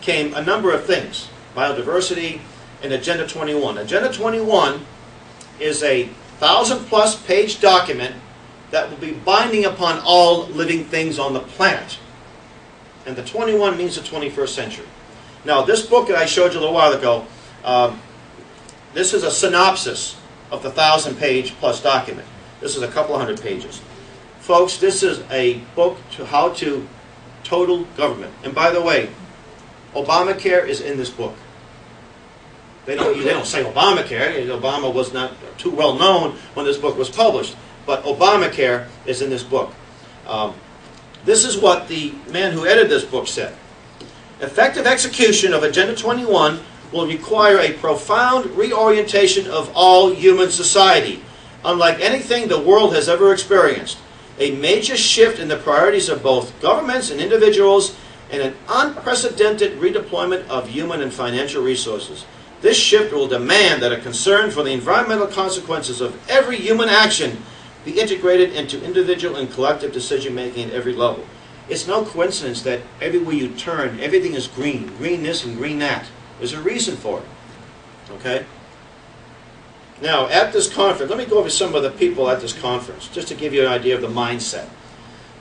came a number of things. Biodiversity and Agenda 21. Agenda 21 is a 1,000+ page document that will be binding upon all living things on the planet. And the 21 means the 21st century. Now, this book that I showed you a little while ago, this is a synopsis of the 1,000-page plus document. This is a couple of hundred pages. Folks, this is a book to how to total government. And by the way, Obamacare is in this book. They don't say Obamacare. Obama was not too well known when this book was published. But Obamacare is in this book. This is what the man who edited this book said. Effective execution of Agenda 21 will require a profound reorientation of all human society, unlike anything the world has ever experienced. A major shift in the priorities of both governments and individuals, and an unprecedented redeployment of human and financial resources. This shift will demand that a concern for the environmental consequences of every human action be integrated into individual and collective decision-making at every level. It's no coincidence that everywhere you turn, everything is green. Green this and green that. There's a reason for it. Okay? Now, at this conference, let me go over some of the people at this conference, just to give you an idea of the mindset.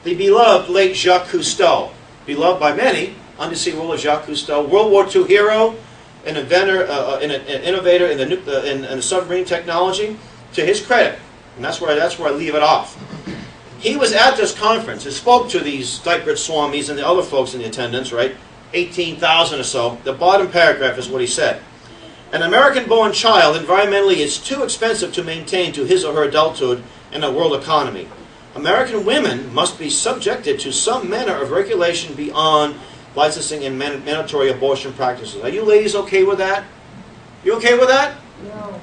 The beloved late Jacques Cousteau, beloved by many, undersea ruler Jacques Cousteau, World War II hero, an inventor, an innovator in the submarine technology, to his credit, and that's where I leave it off. He was at this conference and spoke to these Dykrit Swamis and the other folks in the attendance, right? 18,000 or so. The bottom paragraph is what he said. An American-born child, environmentally, is too expensive to maintain to his or her adulthood in a world economy. American women must be subjected to some manner of regulation beyond licensing and mandatory abortion practices. Are you ladies okay with that? You okay with that? No.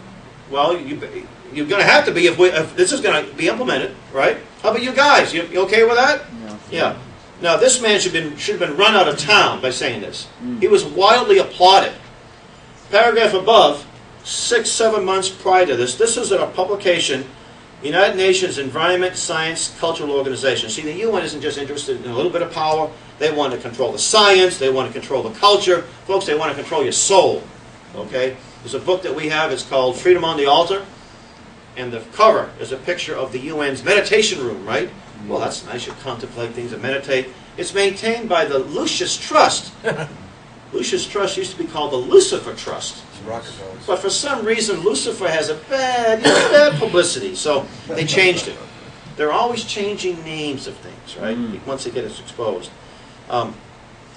Well, you're going to have to be if this is going to be implemented, right? How about you guys? You okay with that? No. Yeah. Now, this man should have been run out of town by saying this. He was wildly applauded. Paragraph above, 6-7 months prior to this is a publication, United Nations Environment, Science, Cultural Organization. See, the UN isn't just interested in a little bit of power. They want to control the science. They want to control the culture. Folks, they want to control your soul. Okay? There's a book that we have. It's called Freedom on the Altar. And the cover is a picture of the UN's meditation room, right? Well, that's nice. You contemplate things and meditate. It's maintained by the Lucius Trust. Lucius Trust used to be called the Lucifer Trust. But for some reason, Lucifer has a bad publicity, so they changed it. They're always changing names of things, right? Once they get it exposed.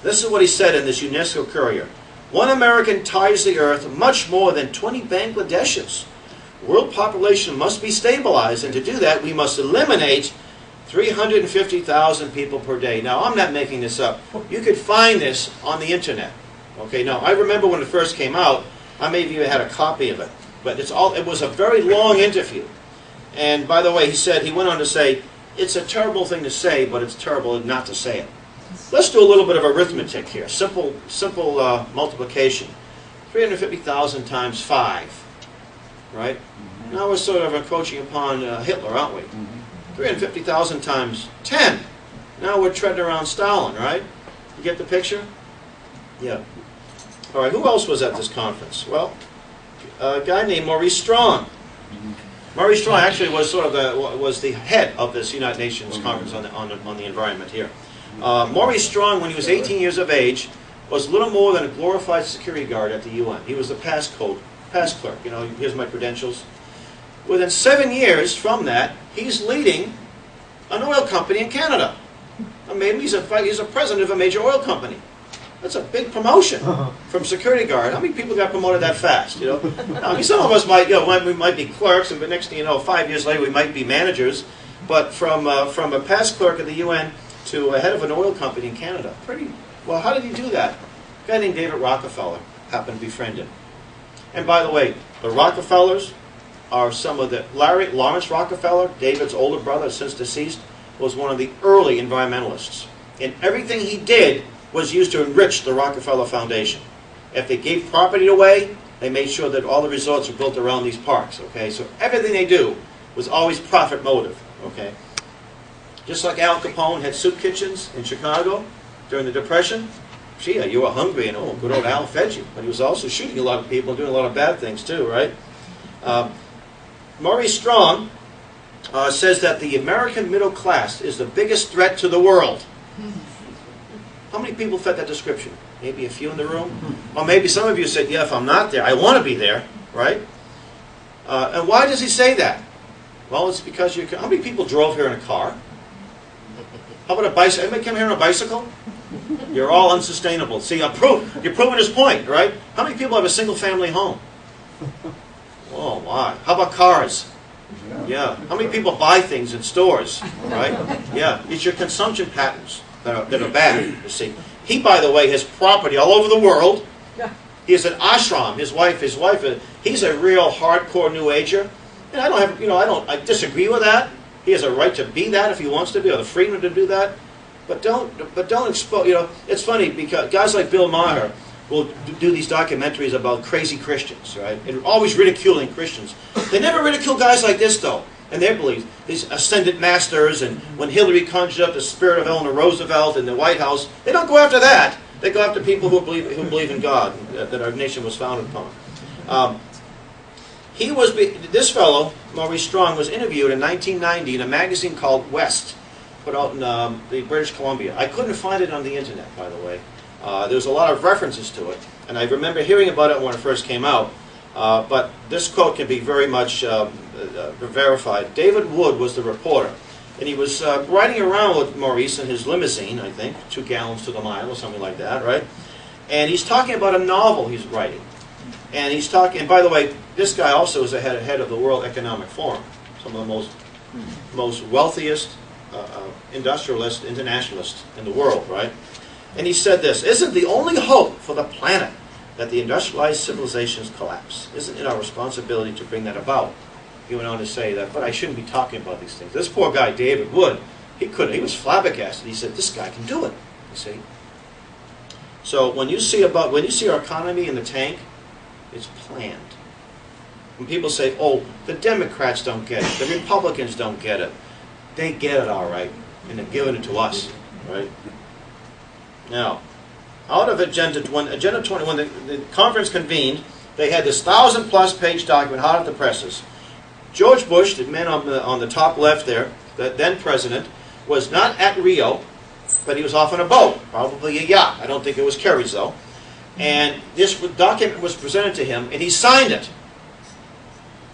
This is what he said in this UNESCO Courier. One American ties the earth much more than 20 Bangladeshis. World population must be stabilized, and to do that, we must eliminate 350,000 people per day. Now, I'm not making this up. You could find this on the internet. Okay, now, I remember when it first came out, I may have even had a copy of it. But it was a very long interview. And by the way, he went on to say, it's a terrible thing to say, but it's terrible not to say it. Let's do a little bit of arithmetic here. Simple multiplication. 350,000 times 5. Right? Now we're sort of encroaching upon Hitler, aren't we? 350,000 times 10. Now we're treading around Stalin, right? You get the picture? Yeah. All right, who else was at this conference? Well, a guy named Maurice Strong. Maurice Strong actually was sort of the head of this United Nations conference on the environment here. Maurice Strong, when he was 18 years of age, was little more than a glorified security guard at the UN. He was the pass clerk. You know, here's my credentials. Within 7 years from that, he's leading an oil company in Canada. I mean, he's a president of a major oil company. That's a big promotion from security guard. How many people got promoted that fast? You know, I mean, some of us we might be clerks, and the next thing you know, 5 years later, we might be managers. But from a past clerk at the UN to a head of an oil company in Canada, pretty well. How did he do that? A guy named David Rockefeller happened to befriend him. And by the way, the Rockefellers are some of the Lawrence Rockefeller, David's older brother, since deceased, was one of the early environmentalists. And everything he did was used to enrich the Rockefeller Foundation. If they gave property away, they made sure that all the resorts were built around these parks. Okay, so everything they do was always profit motive. Okay, just like Al Capone had soup kitchens in Chicago during the Depression. Gee, you were hungry, and oh, good old Al fed you. But he was also shooting a lot of people and doing a lot of bad things too, right? Maurice Strong says that the American middle class is the biggest threat to the world. How many people fit that description? Maybe a few in the room? Or maybe some of you said, yeah, if I'm not there, I want to be there, right? And why does he say that? Well, it's because how many people drove here in a car? How about a bicycle? Anybody come here on a bicycle? You're all unsustainable. See, you're proving his point, right? How many people have a single family home? Oh, my. How about cars? Yeah. How many people buy things in stores, right? Yeah. It's your consumption patterns that are bad, you see. He, by the way, has property all over the world. He has an ashram. His wife, he's a real hardcore New Ager. And I disagree with that. He has a right to be that if he wants to be, or the freedom to do that. But don't expose, it's funny because guys like Bill Maher will do these documentaries about crazy Christians, right? And always ridiculing Christians. They never ridicule guys like this, though, and their beliefs. These ascended masters, and when Hillary conjured up the spirit of Eleanor Roosevelt in the White House, they don't go after that. They go after people who believe in God, that our nation was founded upon. This fellow, Maurice Strong, was interviewed in 1990 in a magazine called West, put out in the British Columbia. I couldn't find it on the internet, by the way. There's a lot of references to it. And I remember hearing about it when it first came out, but this quote can be very much verified. David Wood was the reporter, and he was riding around with Maurice in his limousine, I think, 2 gallons to the mile or something like that, right? And he's talking about a novel he's writing. And he's talking, and by the way, this guy also is head of the World Economic Forum, some of the most wealthiest industrialists, internationalists in the world, right? And he said this: "Isn't the only hope for the planet that the industrialized civilizations collapse? Isn't it our responsibility to bring that about?" He went on to say that, but I shouldn't be talking about these things. This poor guy, David Wood, he was flabbergasted. He said, this guy can do it, you see. So when you see our economy in the tank, it's planned. When people say, oh, the Democrats don't get it, the Republicans don't get it, they get it all right, and they're giving it to us, right? Now, out of Agenda 20, when the conference convened, they had this 1,000+ page document hot off the presses. George Bush, the man on the top left there, the then president, was not at Rio, but he was off on a boat, probably a yacht. I don't think it was Kerry's though. And this document was presented to him, and he signed it.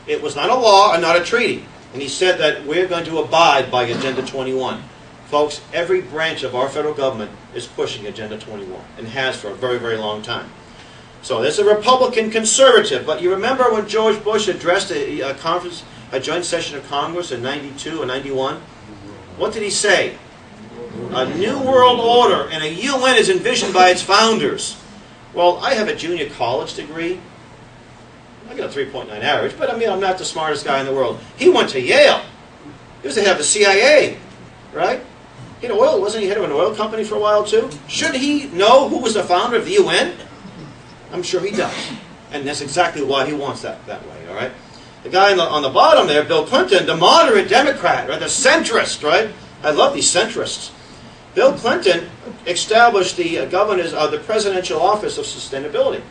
It was not a law and not a treaty. And he said that we're going to abide by Agenda 21. Folks, every branch of our federal government is pushing Agenda 21, and has for a very, very long time. So there's a Republican conservative, but you remember when George Bush addressed a conference, a joint session of Congress in 92 or 91? What did he say? A new world order and a UN is envisioned by its founders. Well, I have a junior college degree. I got a 3.9 average, but I mean, I'm not the smartest guy in the world. He went to Yale. He was the head of the CIA, right? He had oil, wasn't he head of an oil company for a while too? Should he know who was the founder of the UN? I'm sure he does. And that's exactly why he wants that way, all right? The guy on the bottom there, Bill Clinton, the moderate Democrat, right? The centrist, right? I love these centrists. Bill Clinton established the the Presidential Office of Sustainability.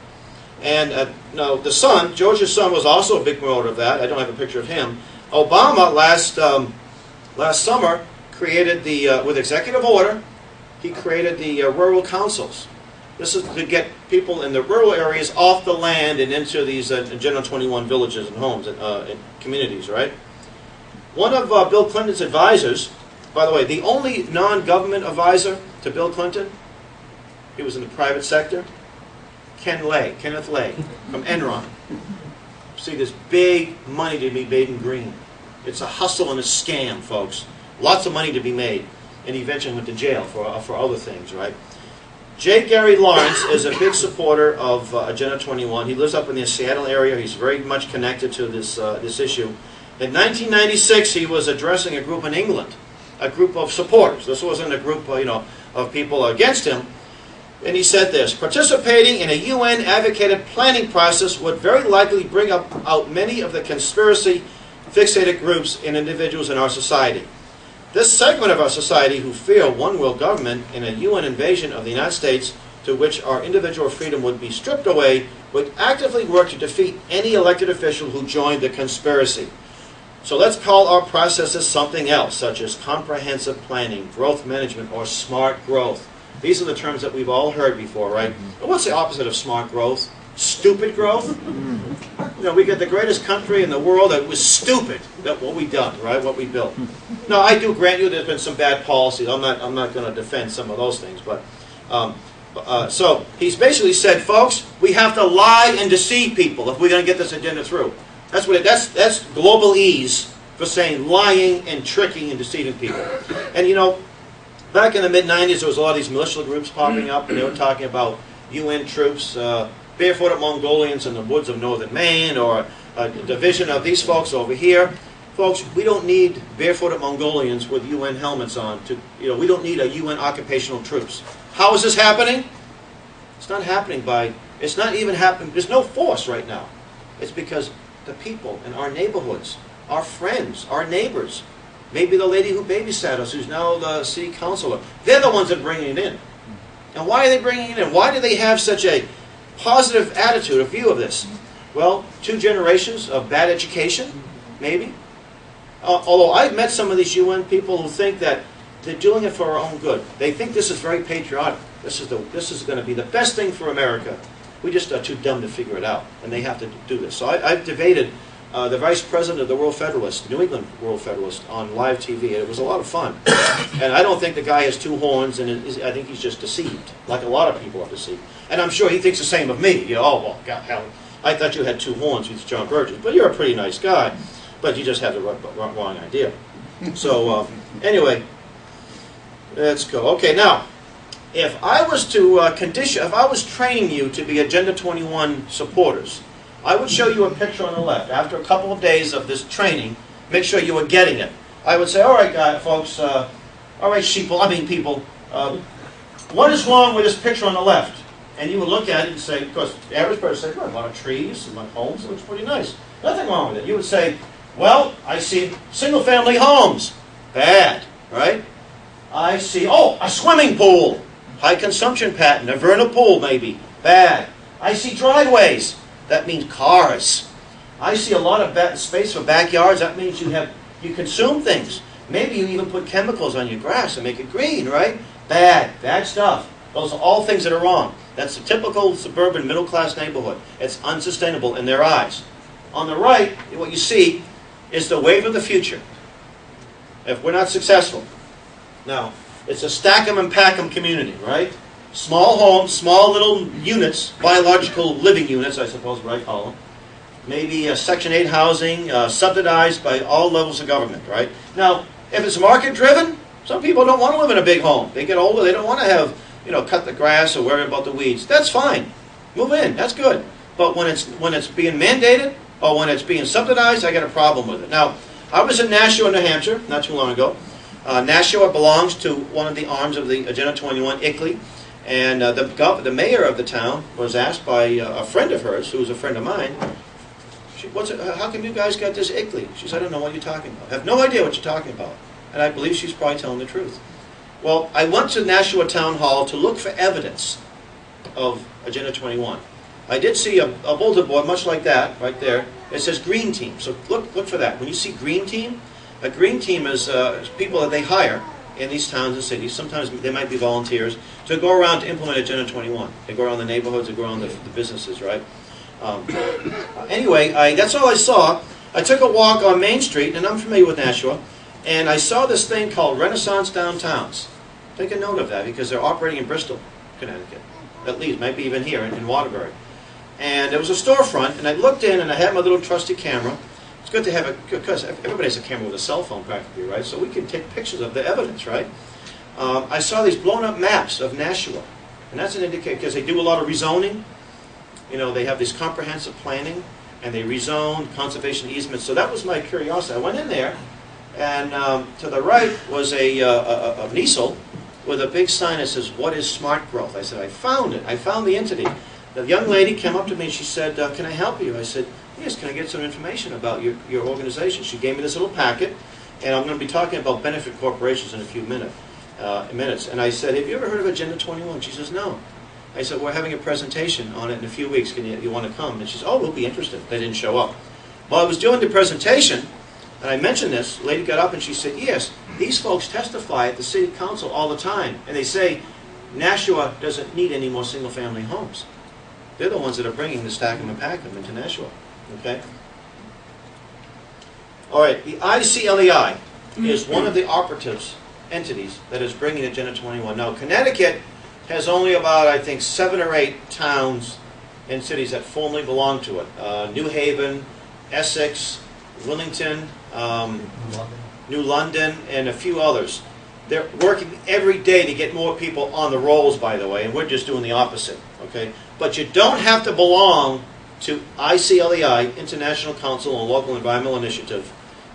And no, the son, George's son, was also a big promoter of that. I don't have a picture of him. Obama last summer created with executive order, he created the rural councils. This is to get people in the rural areas off the land and into these Agenda 21 villages and homes and communities, right? One of Bill Clinton's advisors, by the way, the only non-government advisor to Bill Clinton, he was in the private sector, Kenneth Lay, from Enron. See, there's big money to be made in green. It's a hustle and a scam, folks. Lots of money to be made. And he eventually went to jail for other things, right? J. Gary Lawrence is a big supporter of Agenda 21. He lives up in the Seattle area. He's very much connected to this issue. In 1996, he was addressing a group in England, a group of supporters. This wasn't a group, of people against him. And he said this: participating in a UN-advocated planning process would very likely bring out many of the conspiracy-fixated groups and individuals in our society. This segment of our society who fear one-world government and a UN invasion of the United States to which our individual freedom would be stripped away would actively work to defeat any elected official who joined the conspiracy. So let's call our processes something else, such as comprehensive planning, growth management, or smart growth. These are the terms that we've all heard before, right? And what's the opposite of smart growth? Stupid growth? We get the greatest country in the world that was stupid, that what we done, right? What we built. Now, I do grant you there's been some bad policies. I'm not going to defend some of those things, but so he's basically said, folks, we have to lie and deceive people if we're going to get this agenda through. That's global ease for saying lying and tricking and deceiving people. And back in the mid-'90s, there was a lot of these militia groups popping up, and they were talking about UN troops, barefooted Mongolians in the woods of northern Maine, or a division of these folks over here. Folks, we don't need barefooted Mongolians with UN helmets on. We don't need a UN occupational troops. How is this happening? It's not happening it's not even happening, there's no force right now. It's because the people in our neighborhoods, our friends, our neighbors, maybe the lady who babysat us, who's now the city councilor, they're the ones that are bringing it in. And why are they bringing it in? Why do they have such a positive attitude, a view of this? Well, 2 generations of bad education, maybe. Although I've met some of these UN people who think that they're doing it for our own good. They think this is very patriotic. This is going to be the best thing for America. We just are too dumb to figure it out, and they have to do this. So I've debated the vice president of the World Federalist, New England World Federalist, on live TV, and it was a lot of fun. And I don't think the guy has two horns, and I think he's just deceived, like a lot of people are deceived. And I'm sure he thinks the same of me. You know, oh, well, God, hell, I thought you had two horns with John Burgess, but you're a pretty nice guy, but you just have the wrong idea. So anyway, let's go. Okay, now, if I was to if I was training you to be Agenda 21 supporters, I would show you a picture on the left. After a couple of days of this training, make sure you were getting it. I would say, all right, guys, folks, all right, people, what is wrong with this picture on the left? And you would look at it and say, because the average person would say, well, a lot of trees, a lot of homes, it looks pretty nice. Nothing wrong with it. You would say, well, I see single-family homes. Bad, right? I see, oh, a swimming pool. High consumption pattern, a vernal pool maybe. Bad. I see driveways. That means cars. I see a lot of space for backyards. That means you consume things. Maybe you even put chemicals on your grass and make it green, right? Bad stuff. Those are all things that are wrong. That's the typical suburban middle-class neighborhood. It's unsustainable in their eyes. On the right, what you see is the wave of the future. If we're not successful. Now, it's a stack 'em and pack 'em community, right? Small homes, small little units, biological living units, I suppose what I call them. Maybe Section 8 housing, subsidized by all levels of government, right? Now, if it's market-driven, some people don't want to live in a big home. They get older, they don't want to have, cut the grass or worry about the weeds. That's fine. Move in, that's good. But when it's being mandated or when it's being subsidized, I got a problem with it. Now, I was in Nashua, New Hampshire, not too long ago. Nashua belongs to one of the arms of the Agenda 21, ICLEI. And the mayor of the town was asked by a friend of hers, who was a friend of mine, how come you guys got this ICLEI? She said, I don't know what you're talking about. I have no idea what you're talking about. And I believe she's probably telling the truth. Well, I went to Nashua Town Hall to look for evidence of Agenda 21. I did see a bulletin board, much like that, right there. It says Green Team. So look for that. When you see Green Team, a Green Team is people that they hire in these towns and cities. Sometimes they might be volunteers to go around to implement Agenda 21. They go around the neighborhoods, they go around the businesses, right? Anyway, that's all I saw. I took a walk on Main Street, and I'm familiar with Nashua, and I saw this thing called Renaissance Downtowns. Take a note of that because they're operating in Bristol, Connecticut. At least, maybe even here in Waterbury. And there was a storefront, and I looked in, and I had my little trusty camera. It's good to have because everybody has a camera with a cell phone practically, right? So we can take pictures of the evidence, right? I saw these blown up maps of Nashua. And that's an indicator, because they do a lot of rezoning. They have this comprehensive planning, and they rezone, conservation easements. So that was my curiosity. I went in there, and to the right was a Niesel with a big sign that says, what is smart growth? I said, I found it. I found the entity. The young lady came up to me and she said, can I help you? I said, yes, can I get some information about your organization? She gave me this little packet, and I'm going to be talking about benefit corporations in a few minutes. And I said, have you ever heard of Agenda 21? She says, no. I said, we're having a presentation on it in a few weeks. Can you want to come? And she said, oh, we'll be interested. They didn't show up. While I was doing the presentation, and I mentioned this, the lady got up and she said, yes, these folks testify at the city council all the time. And they say, Nashua doesn't need any more single-family homes. They're the ones that are bringing the stack 'em and pack 'em into Nashua. Okay? All right, the ICLEI is one of the operatives entities that is bringing Agenda 21. Now, Connecticut has only about, I think, 7 or 8 towns and cities that formally belong to it. New Haven, Essex, Wilmington, New London, and a few others. They're working every day to get more people on the rolls, by the way, and we're just doing the opposite. Okay? But you don't have to belong to ICLEI, International Council on Local Environmental Initiative,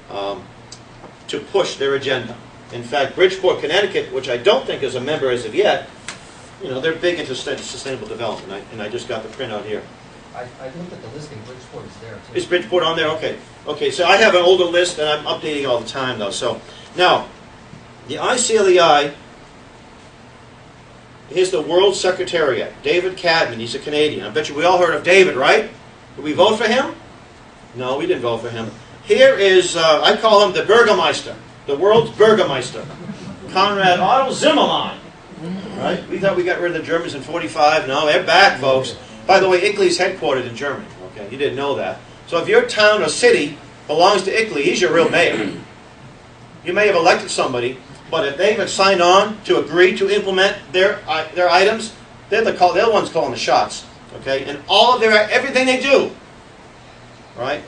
to push their agenda. In fact, Bridgeport, Connecticut, which I don't think is a member as of yet, they're big into sustainable development, and I just got the printout here. I looked at the listing. Bridgeport is there too. Is Bridgeport on there? Okay. Okay, so I have an older list, and I'm updating all the time, though. So, now, the ICLEI, here's the World Secretariat. David Cadman, he's a Canadian. I bet you we all heard of David, right? Did we vote for him? No, we didn't vote for him. Here is, I call him the Burgermeister, the world's Burgermeister, Konrad Otto Zimmermann. Right? We thought we got rid of the Germans in 45. No, they're back, folks. By the way, ICLEI is headquartered in Germany. Okay, you didn't know that. So if your town or city belongs to ICLEI, he's your real mayor. You may have elected somebody, but if they have signed on to agree to implement their items, they're the ones calling the shots. Okay, and all of everything they do, right,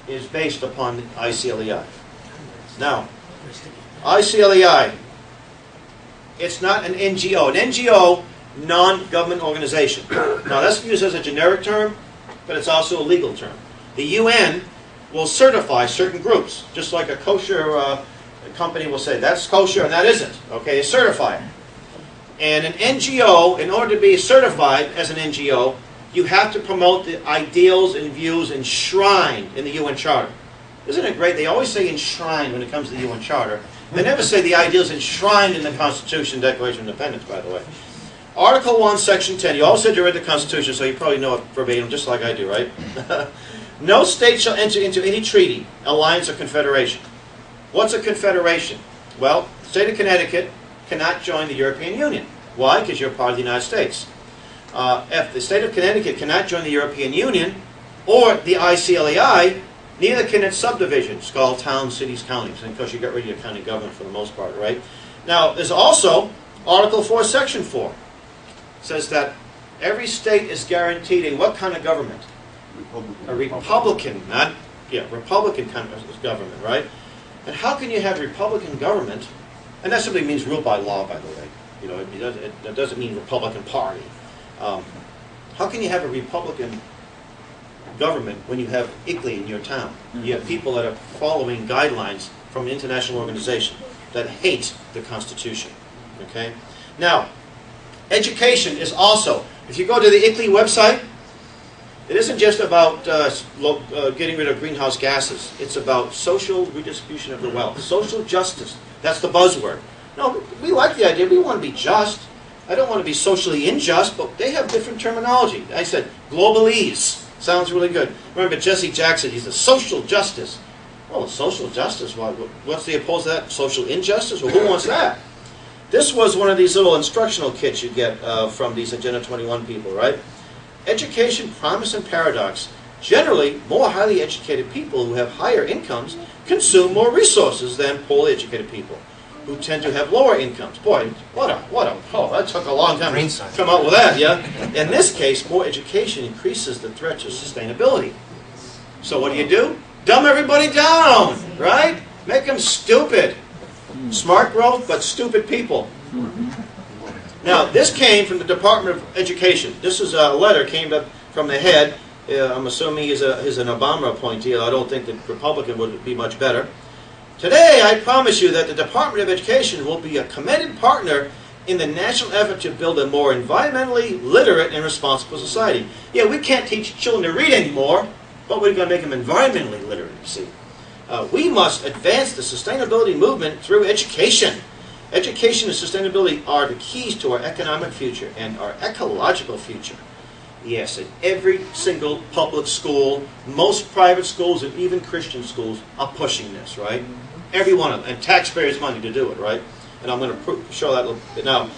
is based upon the ICLEI. Now, ICLEI, it's not an NGO. An NGO, non-government organization. Now, that's used as a generic term, but it's also a legal term. The UN will certify certain groups, just like a kosher company will say, that's kosher and that isn't. Okay, they certify it. And an NGO, in order to be certified as an NGO, you have to promote the ideals and views enshrined in the UN Charter. Isn't it great? They always say enshrined when it comes to the UN Charter. They never say the ideals enshrined in the Constitution, Declaration of Independence, by the way. Article 1, Section 10. You all said you read the Constitution, so you probably know it verbatim, just like I do, right? No state shall enter into any treaty, alliance, or confederation. What's a confederation? Well, the state of Connecticut cannot join the European Union. Why? Because you're part of the United States. If the state of Connecticut cannot join the European Union or the ICLEI, neither can its subdivisions called towns, cities, counties. And of course, you got rid of your county government for the most part, right? Now, there's also Article 4, Section 4. It says that every state is guaranteed a what kind of government? A Republican, Republican kind of government, right? And how can you have Republican government? And that simply means ruled by law, by the way. You know, it doesn't mean Republican Party. How can you have a Republican government when you have ICLEI in your town? You have people that are following guidelines from an international organization that hate the Constitution. Okay? Now, education is also, if you go to the ICLEI website, it isn't just about getting rid of greenhouse gases. It's about social redistribution of the wealth. Social justice. That's the buzzword. No, we like the idea. We want to be just. I don't want to be socially unjust, but they have different terminology. I said globalese. Sounds really good. Remember Jesse Jackson, he's a social justice. Well, social justice, what's the opposed to that? Social injustice? Well, who wants that? This was one of these little instructional kits you get from these Agenda 21 people, right? Education, promise, and paradox. Generally, more highly educated people who have higher incomes consume more resources than poorly educated people who tend to have lower incomes. Boy, that took a long time to come up with that, yeah? In this case, more education increases the threat to sustainability. So what do? Dumb everybody down, right? Make them stupid. Smart growth, but stupid people. Now, this came from the Department of Education. This is a letter came up from the head. I'm assuming he's an Obama appointee. I don't think the Republican would be much better. Today, I promise you that the Department of Education will be a committed partner in the national effort to build a more environmentally literate and responsible society. Yeah, we can't teach children to read anymore, but we're going to make them environmentally literate, you see. We must advance the sustainability movement through education. Education and sustainability are the keys to our economic future and our ecological future. Yes, in every single public school, most private schools, and even Christian schools are pushing this, right? Every one of them, and taxpayers' money to do it, right? And I'm going to show that a little bit. Now,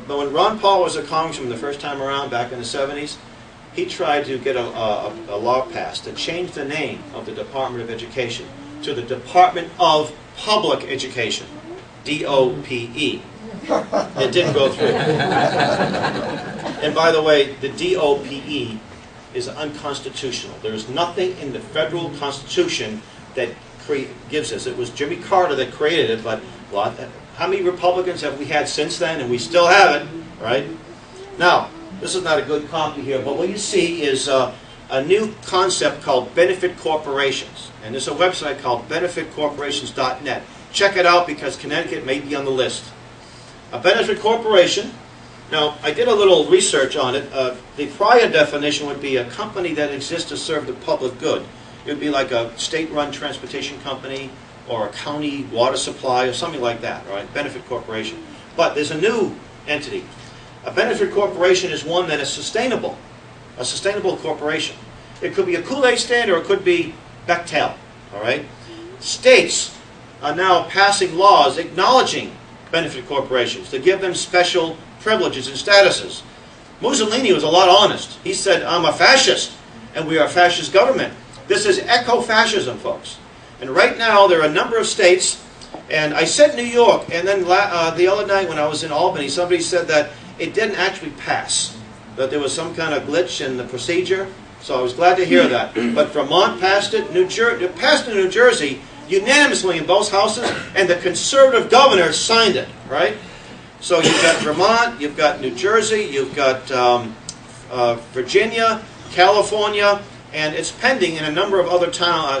when Ron Paul was a congressman the first time around, back in the 70s, he tried to get a law passed to change the name of the Department of Education to the Department of Public Education, DOPE. It didn't go through. And by the way, the DOPE is unconstitutional. There is nothing in the federal Constitution that gives us. It was Jimmy Carter that created it, but how many Republicans have we had since then? And we still have it, right? Now, this is not a good copy here, but what you see is a new concept called benefit corporations. And there's a website called benefitcorporations.net. Check it out because Connecticut may be on the list. A benefit corporation, now I did a little research on it. The prior definition would be a company that exists to serve the public good. It would be like a state-run transportation company or a county water supply or something like that, right? Benefit corporation. But there's a new entity. A benefit corporation is one that is sustainable, a sustainable corporation. It could be a Kool-Aid stand or it could be Bechtel, all right? States are now passing laws acknowledging benefit corporations to give them special privileges and statuses. Mussolini was a lot honest. He said, I'm a fascist, and we are a fascist government. This is eco-fascism, folks. And right now, there are a number of states, and I said New York, and then the other night when I was in Albany, somebody said that it didn't actually pass, that there was some kind of glitch in the procedure, so I was glad to hear that. But Vermont passed it, it passed in New Jersey unanimously in both houses, and the conservative governor signed it, right? So you've got Vermont, you've got New Jersey, you've got Virginia, California, and it's pending in a number of other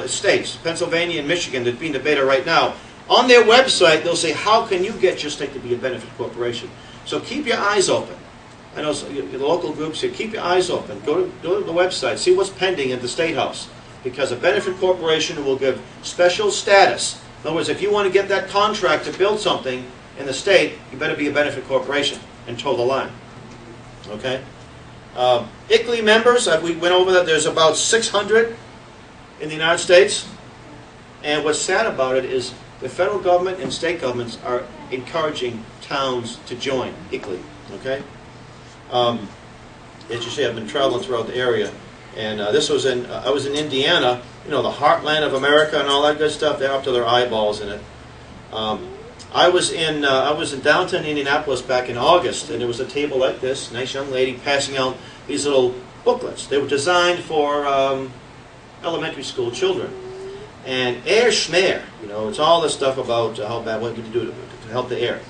states, Pennsylvania and Michigan, that's being debated right now. On their website, they'll say, how can you get your state to be a benefit corporation? So keep your eyes open. I know the local groups here, keep your eyes open. Go to the website, see what's pending at the State House. Because a benefit corporation will give special status. In other words, if you want to get that contract to build something in the state, you better be a benefit corporation and toe the line. Okay? ICLEI members, we went over that, there's about 600 in the United States. And what's sad about it is the federal government and state governments are encouraging towns to join ICLEI. Okay? As you see, I've been traveling throughout the area. And this was I was in Indiana, you know, the heartland of America and all that good stuff. They're up to their eyeballs in it. I was in downtown Indianapolis back in August, and there was a table like this, nice young lady passing out these little booklets. They were designed for elementary school children. And air schmear, you know, it's all this stuff about how bad, what you can do to help the air.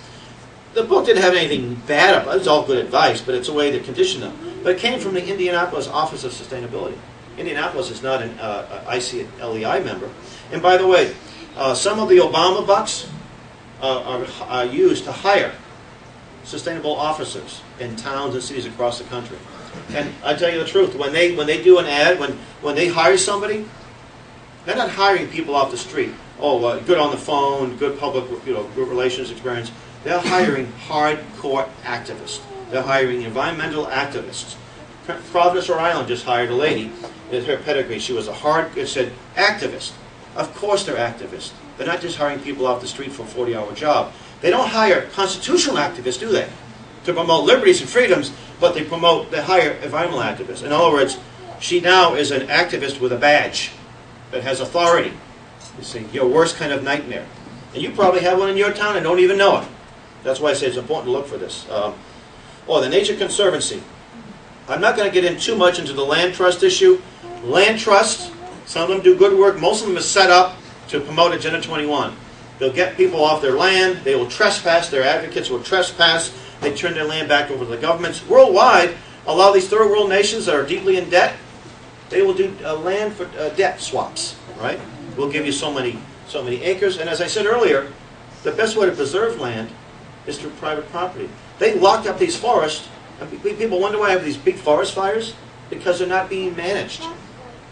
The book didn't have anything bad about it. It's all good advice, but it's a way to condition them. But it came from the Indianapolis Office of Sustainability. Indianapolis is not an ICLEI member. And by the way, some of the Obama bucks are used to hire sustainable officers in towns and cities across the country. And I tell you the truth, when they do an ad, when they hire somebody, they're not hiring people off the street. Oh, good on the phone, good public, good relations experience. They're hiring hardcore activists. They're hiring environmental activists. Providence, Rhode Island just hired a lady. In her pedigree, she was it said activist. Of course they're activists. They're not just hiring people off the street for a 40-hour job. They don't hire constitutional activists, do they? To promote liberties and freedoms, but they hire environmental activists. In other words, she now is an activist with a badge that has authority. You see, your worst kind of nightmare. And you probably have one in your town and don't even know it. That's why I say it's important to look for this. The Nature Conservancy. I'm not going to get in too much into the land trust issue. Land trust, some of them do good work. Most of them are set up to promote Agenda 21. They'll get people off their land. They will trespass. Their advocates will trespass. They turn their land back over to the governments. Worldwide, a lot of these third world nations that are deeply in debt, they will do land for debt swaps. Right? We'll give you so many acres. And as I said earlier, the best way to preserve land is through private property. They locked up these forests. And people wonder why I have these big forest fires. Because they're not being managed.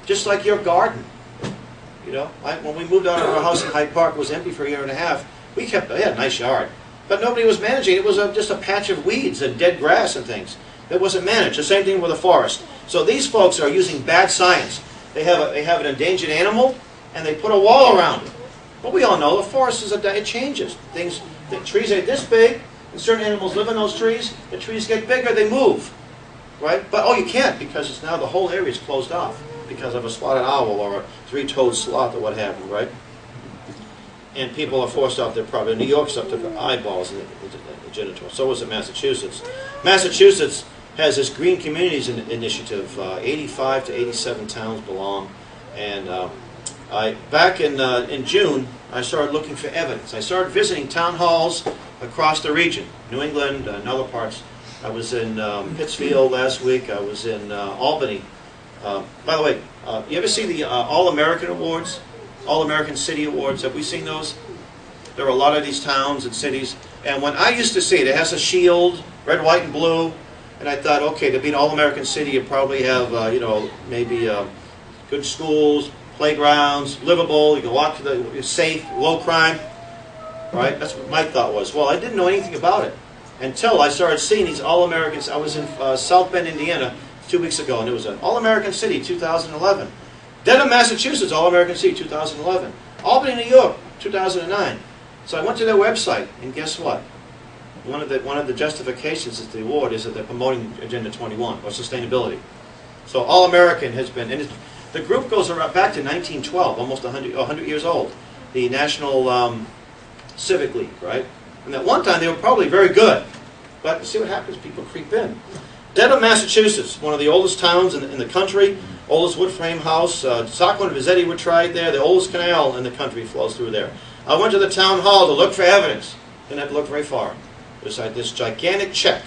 Just like your garden. You know, when we moved out of our house in Hyde Park, it was empty for a year and a half. We had a nice yard. But nobody was managing. It was just a patch of weeds and dead grass and things. It wasn't managed. The same thing with the forest. So these folks are using bad science. They have an endangered animal, and they put a wall around it. But we all know the forest it changes. The trees are this big, and certain animals live in those trees. The trees get bigger, they move. Right? But you can't, because it's now the whole area is closed off because of a spotted owl or a three-toed sloth or what have you, right? And people are forced off their property. New York's up to the eyeballs in the genital. So is it Massachusetts. Massachusetts has this Green Communities Initiative. 85 to 87 towns belong. And back in June, I started looking for evidence. I started visiting town halls across the region, New England and other parts. I was in Pittsfield last week. I was in Albany. By the way, you ever see the All-American Awards? All-American City Awards. Have we seen those? There are a lot of these towns and cities. And when I used to see it, it has a shield, red, white, and blue. And I thought, okay, to be an All-American City, you probably have, maybe good schools, playgrounds, livable. You can walk to safe, low crime. Right? That's what my thought was. Well, I didn't know anything about it until I started seeing these All-Americans. I was in South Bend, Indiana 2 weeks ago, and it was an All-American City 2011. Dedham, Massachusetts, All-American City 2011. Albany, New York, 2009. So I went to their website, and guess what? one of the justifications of the award is that they're promoting Agenda 21, or sustainability. So All-American has been, and the group goes around back to 1912, almost 100 years old. The National Civic League, right? And at one time they were probably very good, but see what happens, people creep in. Dedham, Massachusetts, one of the oldest towns in the country, oldest wood frame house. Saco and Vizetti were tried there. The oldest canal in the country flows through there. I went to the town hall to look for evidence. Didn't have to look very far. There's like this gigantic check.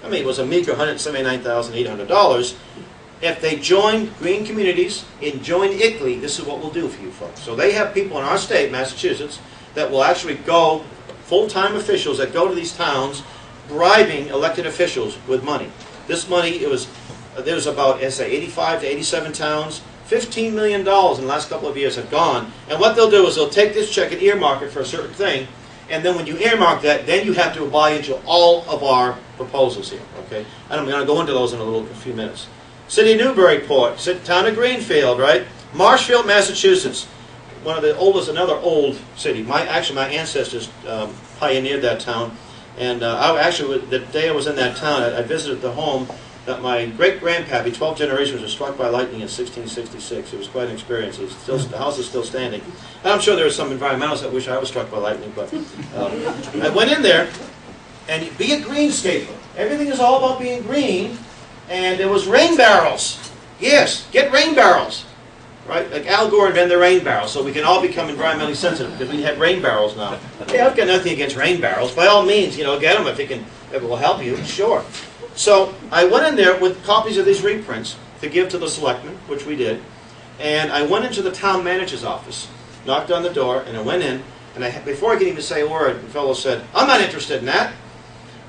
I mean, it was a meager $179,800. If they join green communities and join ICLEI, this is what we'll do for you folks. So they have people in our state, Massachusetts, that will actually go, full-time officials that go to these towns, bribing elected officials with money. This money, there was about, 85 to 87 towns. $15 million in the last couple of years have gone. And what they'll do is they'll take this check and earmark it for a certain thing. And then when you earmark that, then you have to buy into all of our proposals here. Okay, and I'm going to go into those in a few minutes. City of Newburyport, town of Greenfield, right? Marshfield, Massachusetts, one of the oldest, another old city. My ancestors pioneered that town, and the day I was in that town, I visited the home that my great-grandpappy, 12 generations, was struck by lightning in 1666. It was quite an experience. The house is still standing. And I'm sure there are some environmentalists that wish I was struck by lightning, but I went in there, and be a greenscaper. Everything is all about being green. And there was rain barrels. Yes, get rain barrels. Right? Like Al Gore invented the rain barrel, so we can all become environmentally sensitive because we have rain barrels now. Yeah, I've got nothing against rain barrels. By all means, get them if it will help you, sure. So I went in there with copies of these reprints to give to the selectmen, which we did. And I went into the town manager's office, knocked on the door, and I went in. And before I could even say a word, the fellow said, "I'm not interested in that."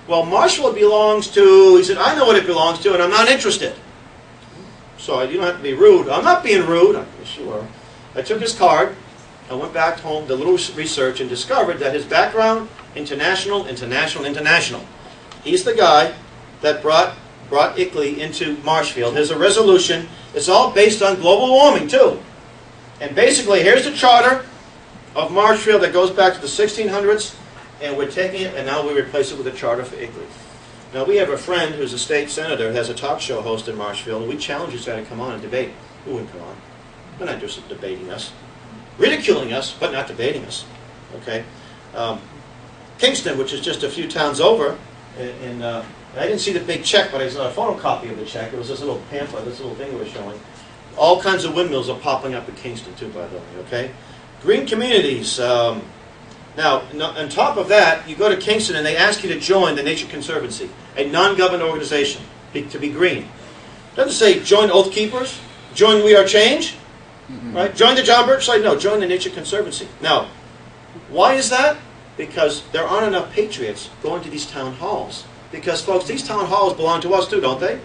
Well, Marshall belongs to, he said, "I know what it belongs to, and I'm not interested." So you don't have to be rude. I'm not being rude. I'm sure. I took his card. I went back home, did a little research, and discovered that his background, international. He's the guy that brought ICLEI into Marshfield. There's a resolution. It's all based on global warming, too. And basically, here's the charter of Marshfield that goes back to the 1600s. And we're taking it, and now we replace it with a charter for ICLEI. Now, we have a friend who's a state senator, has a talk show host in Marshfield, and we challenge this guy to come on and debate. Who wouldn't come on? We're not interested in debating us. Ridiculing us, but not debating us. Okay? Kingston, which is just a few towns over, and I didn't see the big check, but I saw a photocopy of the check. It was this little pamphlet, this little thing it was showing. All kinds of windmills are popping up in Kingston, too, by the way. Okay? Green communities. Now, on top of that, you go to Kingston and they ask you to join the Nature Conservancy, a non-government organization, to be green. It doesn't say join Oath Keepers, join We Are Change, right? Join the John Birch site. No, join the Nature Conservancy. Now, why is that? Because there aren't enough patriots going to these town halls. Because, folks, these town halls belong to us too, don't they?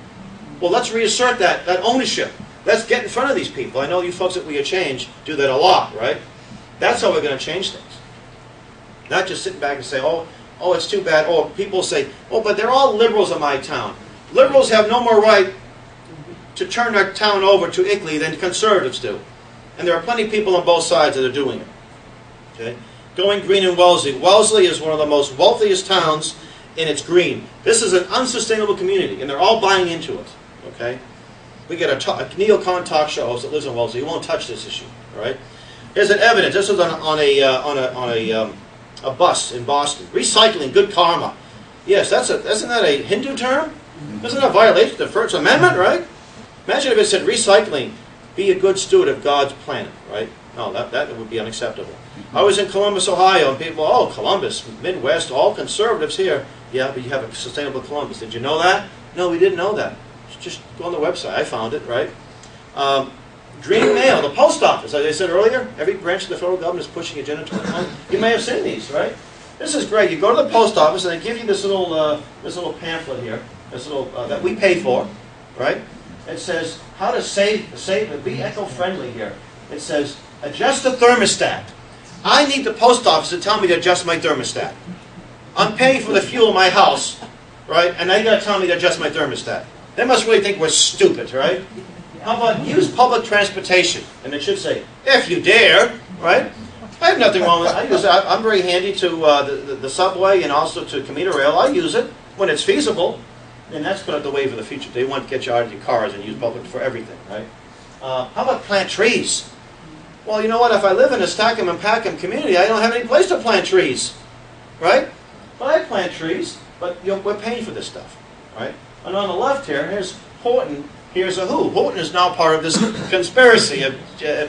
Well, let's reassert that ownership. Let's get in front of these people. I know you folks at We Are Change do that a lot, right? That's how we're going to change things. Not just sitting back and say, oh, it's too bad. Or people say, oh, but they're all liberals in my town. Liberals have no more right to turn their town over to ICLEI than conservatives do. And there are plenty of people on both sides that are doing it. Okay? Going green in Wellesley. Wellesley is one of the most wealthiest towns, and it's green. This is an unsustainable community, and they're all buying into it. Okay? We get a neocon talk show host that lives in Wellesley. He won't touch this issue. All right? Here's an evidence. This was on a bus in Boston. Recycling, good karma. Yes, isn't that a Hindu term? Isn't that a violation of the First Amendment, right? Imagine if it said recycling, be a good steward of God's planet, right? No, that would be unacceptable. I was in Columbus, Ohio, and people, oh, Columbus, Midwest, all conservatives here. Yeah, but you have a sustainable Columbus. Did you know that? No, we didn't know that. Just go on the website. I found it, right? Green mail, the post office, as I said earlier, every branch of the federal government is pushing Agenda 21. You may have seen these, right? This is great. You go to the post office and they give you this little pamphlet here, this little that we pay for, right? It says how to save, be eco-friendly here. It says adjust the thermostat. I need the post office to tell me to adjust my thermostat. I'm paying for the fuel in my house, right? And now you got to tell me to adjust my thermostat. They must really think we're stupid, right? How about use public transportation? And it should say, if you dare, right? I have nothing wrong with it. I use it. I'm very handy to the subway and also to commuter rail. I use it when it's feasible. And that's put up the way for the future. They want to get you out of your cars and use public for everything, right? How about plant trees? Well, you know what? If I live in a Stackham and Packham community, I don't have any place to plant trees, right? But I plant trees, but we're paying for this stuff, right? And on the left here, here's Horton. Here's a who. Horton is now part of this conspiracy, as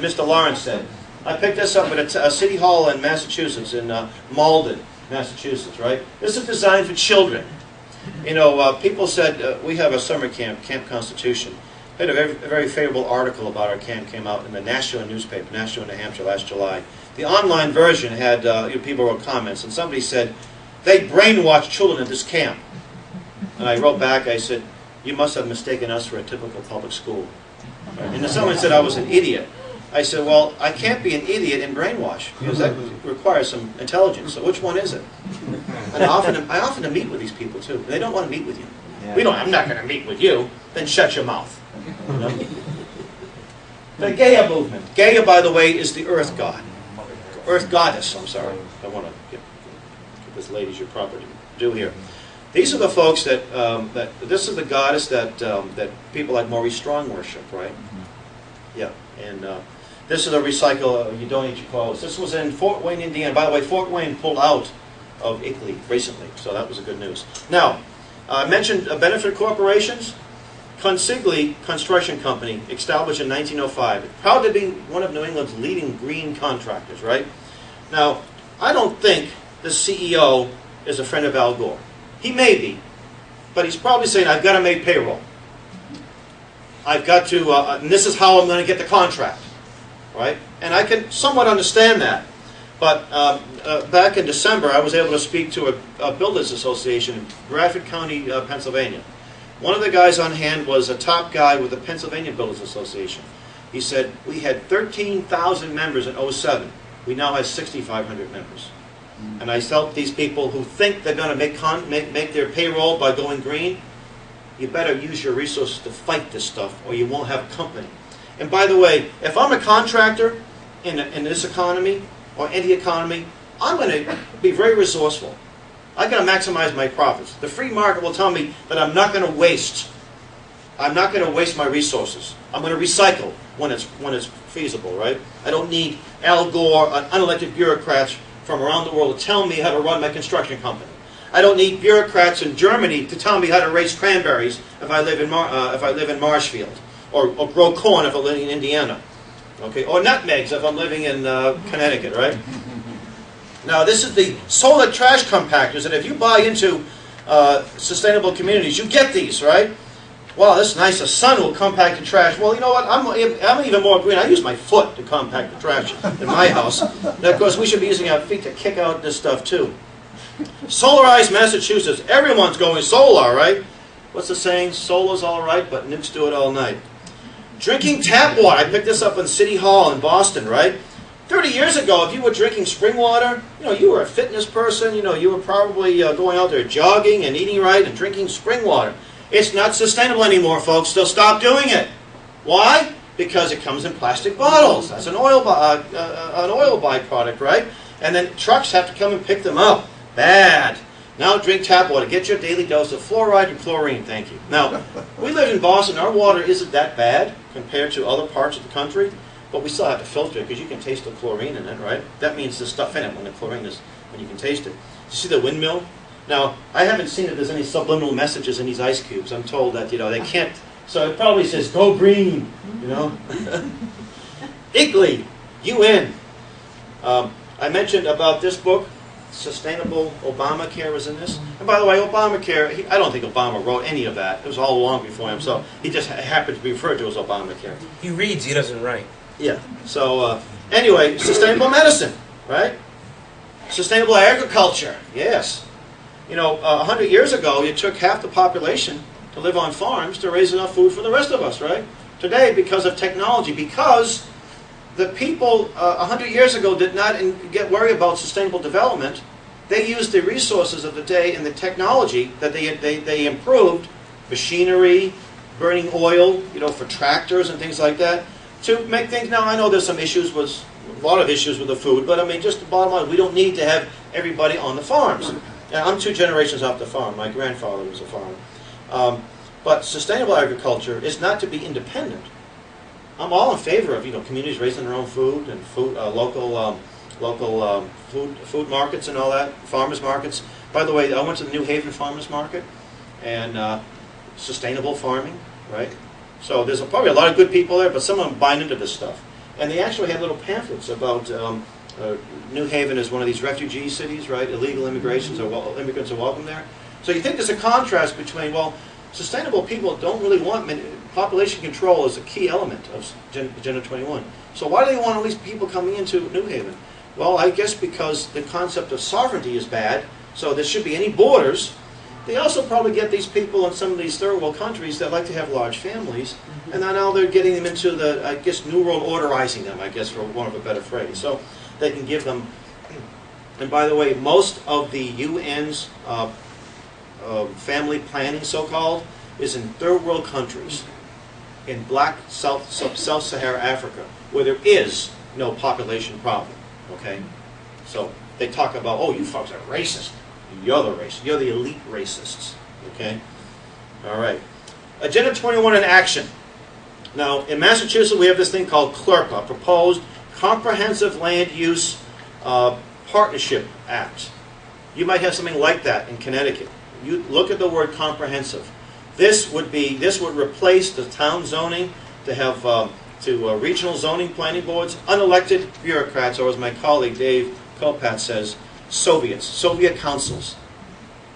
Mr. Lawrence said. I picked this up at a city hall in Massachusetts, in Malden, Massachusetts, right? This is designed for children. You know, people said, we have a summer camp, Camp Constitution. I had a very favorable article about our camp came out in the Nashua newspaper, Nashua, New Hampshire, last July. The online version had, people wrote comments, and somebody said, they brainwashed children at this camp. And I wrote back, I said, you must have mistaken us for a typical public school. And then someone said I was an idiot. I said, well, I can't be an idiot and brainwash, because that requires some intelligence. So which one is it? And I often meet with these people too. And they don't want to meet with you. Yeah. I'm not going to meet with you. Then shut your mouth. You know? The Gaia movement. Gaia, by the way, is the earth god. Earth goddess, I'm sorry. I want to give this ladies your proper due here. These are the folks that, this is the goddess that people like Maurice Strong worship, right? Yeah. And this is a recycle, you donate your clothes. This was in Fort Wayne, Indiana. By the way, Fort Wayne pulled out of ICLEI recently, so that was a good news. Now, I mentioned benefit corporations. Consigli Construction Company, established in 1905. Proud to be one of New England's leading green contractors, right? Now, I don't think the CEO is a friend of Al Gore. He may be, but he's probably saying, I've got to make payroll. I've got to, and this is how I'm going to get the contract, right? And I can somewhat understand that. But back in December, I was able to speak to a builders association in Bradford County, Pennsylvania. One of the guys on hand was a top guy with the Pennsylvania Builders Association. He said, we had 13,000 members in '07. We now have 6,500 members. And I tell these people who think they're going to make their payroll by going green, you better use your resources to fight this stuff or you won't have company. And by the way, if I'm a contractor in this economy or any economy, I'm going to be very resourceful. I've got to maximize my profits. The free market will tell me that I'm not going to waste. I'm not going to waste my resources. I'm going to recycle when it's feasible, right? I don't need Al Gore and unelected bureaucrats from around the world to tell me how to run my construction company. I don't need bureaucrats in Germany to tell me how to raise cranberries if I live in Marshfield, or grow corn if I live in Indiana, okay, or nutmegs if I'm living in Connecticut, right? Now, this is the solar trash compactors, and if you buy into sustainable communities, you get these, right? Wow, this is nice. The sun will compact the trash. Well, you know what? I'm even more green. I use my foot to compact the trash in my house. And of course, we should be using our feet to kick out this stuff too. Solarized Massachusetts. Everyone's going solar, right? What's the saying? Solar's all right, but nukes do it all night. Drinking tap water. I picked this up in City Hall in Boston, right? 30 years ago, if you were drinking spring water, you were a fitness person, you were probably going out there jogging and eating right and drinking spring water. It's not sustainable anymore, folks. They'll stop doing it. Why? Because it comes in plastic bottles. That's an oil byproduct, right? And then trucks have to come and pick them up. Bad. Now drink tap water. Get your daily dose of fluoride and chlorine, thank you. Now, we live in Boston. Our water isn't that bad compared to other parts of the country. But we still have to filter it because you can taste the chlorine in it, right? That means there's stuff in it when the chlorine is, when you can taste it. You see the windmill? Now, I haven't seen if there's any subliminal messages in these ice cubes. I'm told that, they can't. So it probably says, go green, ICLEI, UN. I mentioned about this book, Sustainable Obamacare was in this. And by the way, Obamacare, I don't think Obama wrote any of that. It was all long before him. So he just happened to be referred to as Obamacare. He reads, he doesn't write. Yeah. So anyway, sustainable medicine, right? Sustainable agriculture, yes. 100 years ago, you took half the population to live on farms to raise enough food for the rest of us, right? Today, because of technology, because the people 100 years ago did not get worried about sustainable development, they used the resources of the day and the technology that they improved, machinery, burning oil, for tractors and things like that, to make things. Now, I know there's some issues with a lot of issues with the food, but I mean, just the bottom line, we don't need to have everybody on the farms. And I'm 2 generations off the farm. My grandfather was a farmer. But sustainable agriculture is not to be independent. I'm all in favor of communities raising their own food and local food markets and all that, farmers markets. By the way, I went to the New Haven Farmers Market and sustainable farming, right? So there's probably a lot of good people there, but some of them buying into this stuff. And they actually had little pamphlets about New Haven is one of these refugee cities, right? Illegal immigrants are welcome there. So you think there's a contrast between, well, sustainable people don't really want, population control is a key element of Agenda 21. So why do they want all these people coming into New Haven? Well, I guess because the concept of sovereignty is bad, so there should be any borders. They also probably get these people in some of these third world countries that like to have large families, and now they're getting them into the, I guess, New World Orderizing them, I guess, for want of a better phrase. So they can give them, and by the way, most of the UN's family planning, so-called, is in third world countries, in black Sub-Saharan Africa, where there is no population problem, okay? So they talk about, oh, you folks are racist. You're the racist. You're the elite racists, okay? All right. Agenda 21 in action. Now, in Massachusetts, we have this thing called CLRPA, Proposed Comprehensive Land Use Partnership Act. You might have something like that in Connecticut. You look at the word comprehensive. This would replace the town zoning to have regional zoning planning boards, unelected bureaucrats, or as my colleague Dave Kopat says, Soviet councils.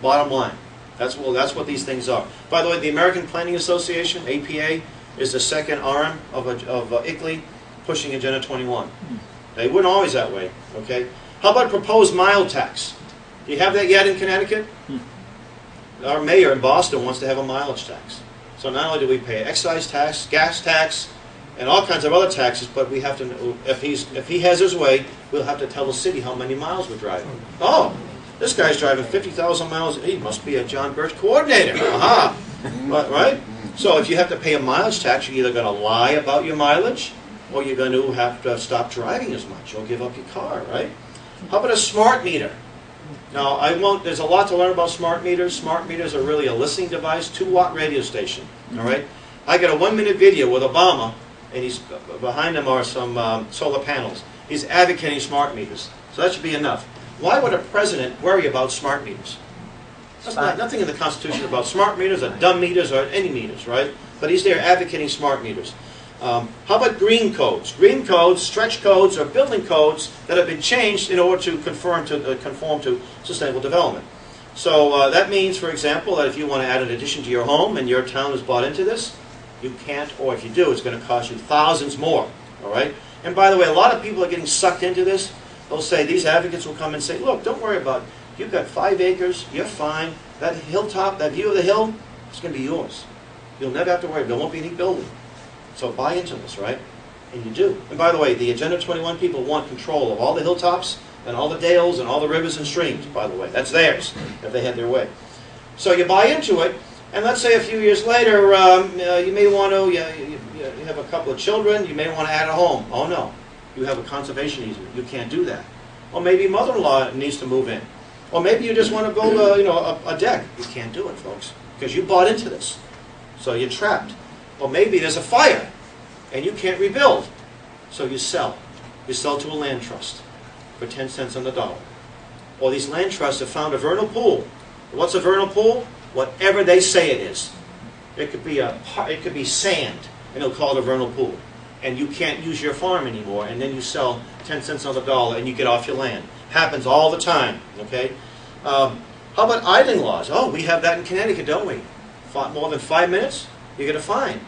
Bottom line, that's what these things are. By the way, the American Planning Association (APA) is the second arm of ICLEI, pushing Agenda 21. They weren't always that way. Okay. How about proposed mild tax? Do you have that yet in Connecticut? Our mayor in Boston wants to have a mileage tax. So not only do we pay excise tax, gas tax, and all kinds of other taxes, but we have to, if he has his way, we'll have to tell the city how many miles we're driving. Oh, this guy's driving 50,000 miles. He must be a John Birch coordinator. Aha! Right? So if you have to pay a mileage tax, you're either going to lie about your mileage, or you're going to have to stop driving as much, or give up your car, right? How about a smart meter? Now, there's a lot to learn about smart meters. Smart meters are really a listening device, 2-watt radio station, all right? I got a 1-minute video with Obama, and behind him are some solar panels. He's advocating smart meters. So that should be enough. Why would a president worry about smart meters? There's nothing in the Constitution about smart meters or dumb meters or any meters, right? But he's there advocating smart meters. How about green codes? Green codes, stretch codes, or building codes that have been changed in order to conform to sustainable development. So that means, for example, that if you want to add an addition to your home and your town is bought into this, you can't, or if you do, it's going to cost you thousands more, all right? And by the way, a lot of people are getting sucked into this. They'll say, these advocates will come and say, look, don't worry about it. You've got 5 acres, you're fine. That hilltop, that view of the hill, it's going to be yours. You'll never have to worry. There won't be any building. So buy into this, right? And you do. And by the way, the Agenda 21 people want control of all the hilltops and all the dales and all the rivers and streams, by the way. That's theirs, if they had their way. So you buy into it, and let's say a few years later, you may want to, you have a couple of children, you may want to add a home. Oh no, you have a conservation easement. You can't do that. Or maybe mother-in-law needs to move in. Or maybe you just want to build a deck. You can't do it, folks, because you bought into this. So you're trapped. Or maybe there's a fire, and you can't rebuild. So you sell. You sell to a land trust for 10 cents on the dollar. Or these land trusts have found a vernal pool. What's a vernal pool? Whatever they say it is. It could be sand, and they'll call it a vernal pool. And you can't use your farm anymore, and then you sell 10 cents on the dollar, and you get off your land. Happens all the time, okay? How about idling laws? Oh, we have that in Connecticut, don't we? More than 5 minutes, you get a fine.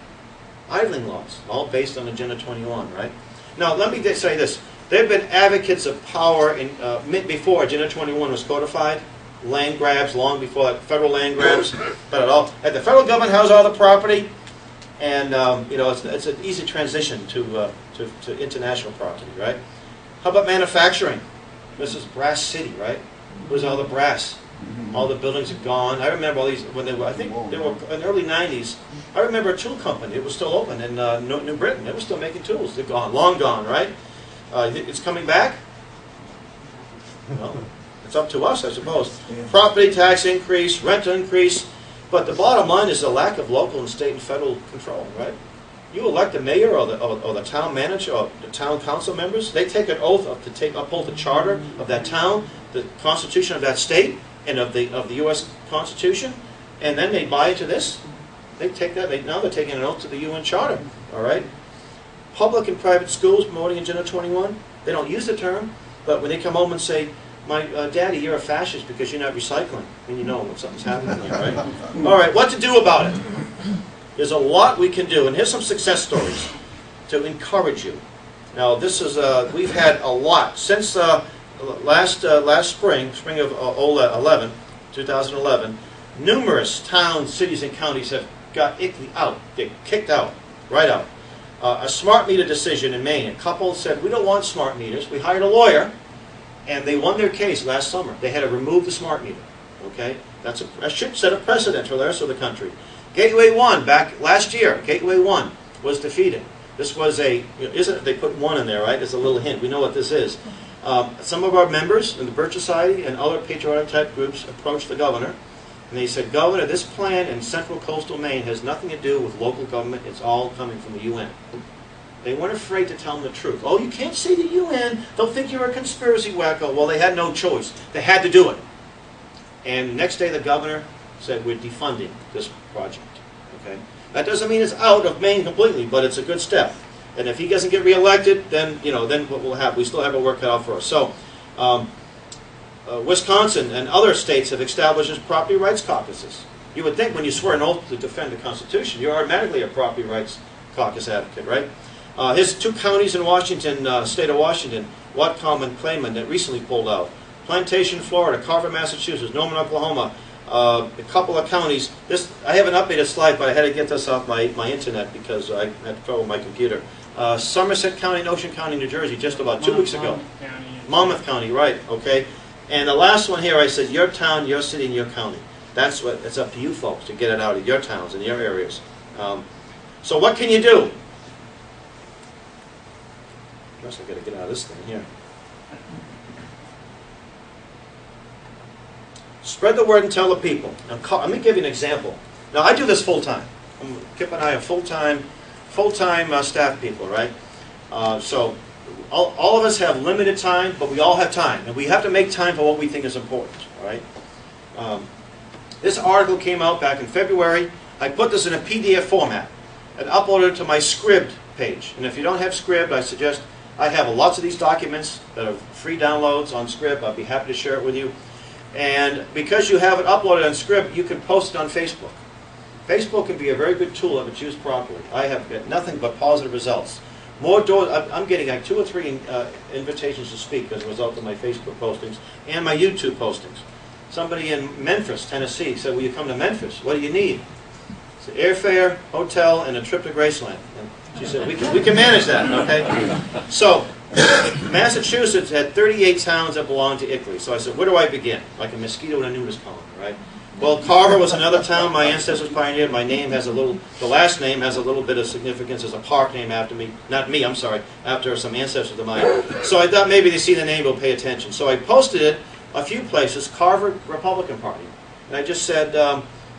Idling laws, all based on Agenda 21, right? Now, let me say this. There have been advocates of power before Agenda 21 was codified. Land grabs, long before that, federal land grabs. But the federal government has all the property, and it's an easy transition to international property, right? How about manufacturing? This is Brass City, right? Where's all the brass? All the buildings are gone. I remember all these when they were. I think they were in the early '90s. I remember a tool company. It was still open in New Britain. It was still making tools. They're gone, long gone, right? It's coming back? Well, it's up to us, I suppose. Property tax increase, rent increase, but the bottom line is the lack of local and state and federal control, right? You elect the mayor or the town manager or the town council members. They take an oath to uphold the charter of that town, the Constitution of that state, and of the U.S. Constitution, and then they buy into this. They take that. Now they're taking an oath to the UN Charter. All right. Public and private schools promoting Agenda 21. They don't use the term, but when they come home and say, "My daddy, you're a fascist because you're not recycling," and you know when something's happening here, right? All right. What to do about it? There's a lot we can do, and here's some success stories to encourage you. Now, this is we've had a lot since last spring of 2011. Numerous towns, cities, and counties have got ICLEI out. They're kicked out, right out. A smart meter decision in Maine. A couple said, "We don't want smart meters." We hired a lawyer, and they won their case last summer. They had to remove the smart meter. Okay, that should set a precedent for the rest of the country. Gateway 1, back last year, Gateway 1 was defeated. This was they put 1 in there, right? There's a little hint. We know what this is. Some of our members in the Birch Society and other patriotic type groups approached the governor, and they said, "Governor, this plan in central coastal Maine has nothing to do with local government. It's all coming from the UN." They weren't afraid to tell them the truth. "Oh, you can't say the UN. They'll think you're a conspiracy wacko." Well, they had no choice. They had to do it. And the next day the governor said, "We're defunding this project." Okay, that doesn't mean it's out of Maine completely, but it's a good step. And if he doesn't get reelected, then then what we'll have, we still have a work cut out for us. So, Wisconsin and other states have established property rights caucuses. You would think when you swear an oath to defend the Constitution, you're automatically a property rights caucus advocate, right? Here's 2 counties in Washington, state of Washington, Whatcom and Clayman, that recently pulled out. Plantation, Florida, Carver, Massachusetts, Norman, Oklahoma. A couple of counties. I have an updated slide, but I had to get this off my internet because I had trouble with my computer. Somerset County and Ocean County, New Jersey, just about 2 weeks ago. Monmouth County, right? Okay. And the last one here, I said, your town, your city, and your county. It's up to you folks to get it out of your towns and your areas. So what can you do? I guess I got to get out of this thing here. Spread the word and tell the people. Now, let me give you an example. Now, I do this full time. Kip and I are full time staff people, right? So all of us have limited time, but we all have time, and we have to make time for what we think is important. All right. This article came out back in February. I put this in a PDF format and uploaded it to my Scribd page. And if you don't have Scribd, I suggest I have lots of these documents that are free downloads on Scribd. I'll be happy to share it with you. And because you have it uploaded on Scribd, you can post it on Facebook. Facebook can be a very good tool if it's used properly. I have got nothing but positive results. More doors. I'm getting like 2 or 3 invitations to speak as a result of my Facebook postings and my YouTube postings. Somebody in Memphis, Tennessee, said, "Will you come to Memphis? What do you need?" I said, "Airfare, hotel, and a trip to Graceland." And she said, we can manage that, okay? So, Massachusetts had 38 towns that belonged to ICLEI. So I said, where do I begin? Like a mosquito in a nudist colony, right? Well, Carver was another town my ancestors pioneered. My name has the last name has a little bit of significance as a park name after me. Not me, I'm sorry, after some ancestors of mine. So I thought maybe they see the name, will pay attention. So I posted it a few places, Carver Republican Party. And I just said,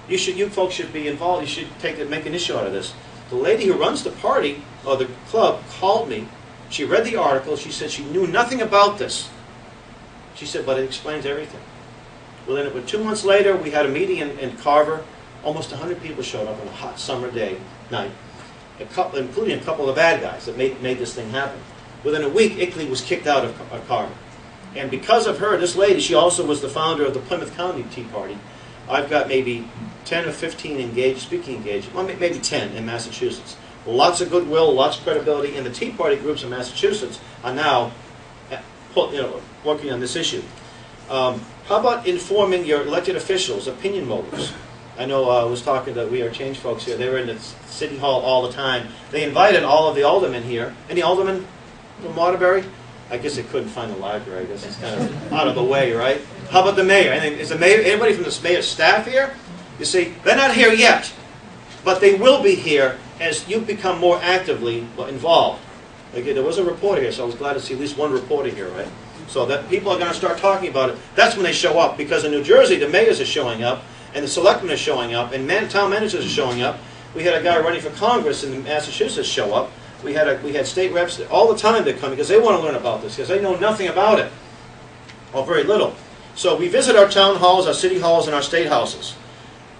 you folks should be involved. You should make an issue out of this. The lady who runs the party, or the club, called me. She read the article. She said she knew nothing about this. She said, but it explains everything. Well, then 2 months later, we had a meeting in Carver. Almost 100 people showed up on a hot summer night, including a couple of bad guys that made this thing happen. Within a week, ICLEI was kicked out of Carver. And because of her, this lady, she also was the founder of the Plymouth County Tea Party. I've got maybe 10 or 15 speaking engaged, well, maybe 10 in Massachusetts. Lots of goodwill, lots of credibility, and the Tea Party groups in Massachusetts are now working on this issue. How about informing your elected officials, opinion motives? I know I was talking to We Are Change folks here. They were in the City Hall all the time. They invited all of the aldermen here. Any aldermen from Waterbury? I guess they couldn't find the library. I guess it's kind of out of the way, right? How about the mayor? Is the mayor, anybody from the mayor's staff here? You see, they're not here yet, but they will be here as you become more actively involved. Again, there was a reporter here, so I was glad to see at least one reporter here, right? So that people are going to start talking about it. That's when they show up, because in New Jersey, the mayors are showing up, and the selectmen are showing up, and town managers are showing up. We had a guy running for Congress in Massachusetts show up. We had state reps all the time that come because they want to learn about this, because they know nothing about it, or very little. So we visit our town halls, our city halls, and our state houses,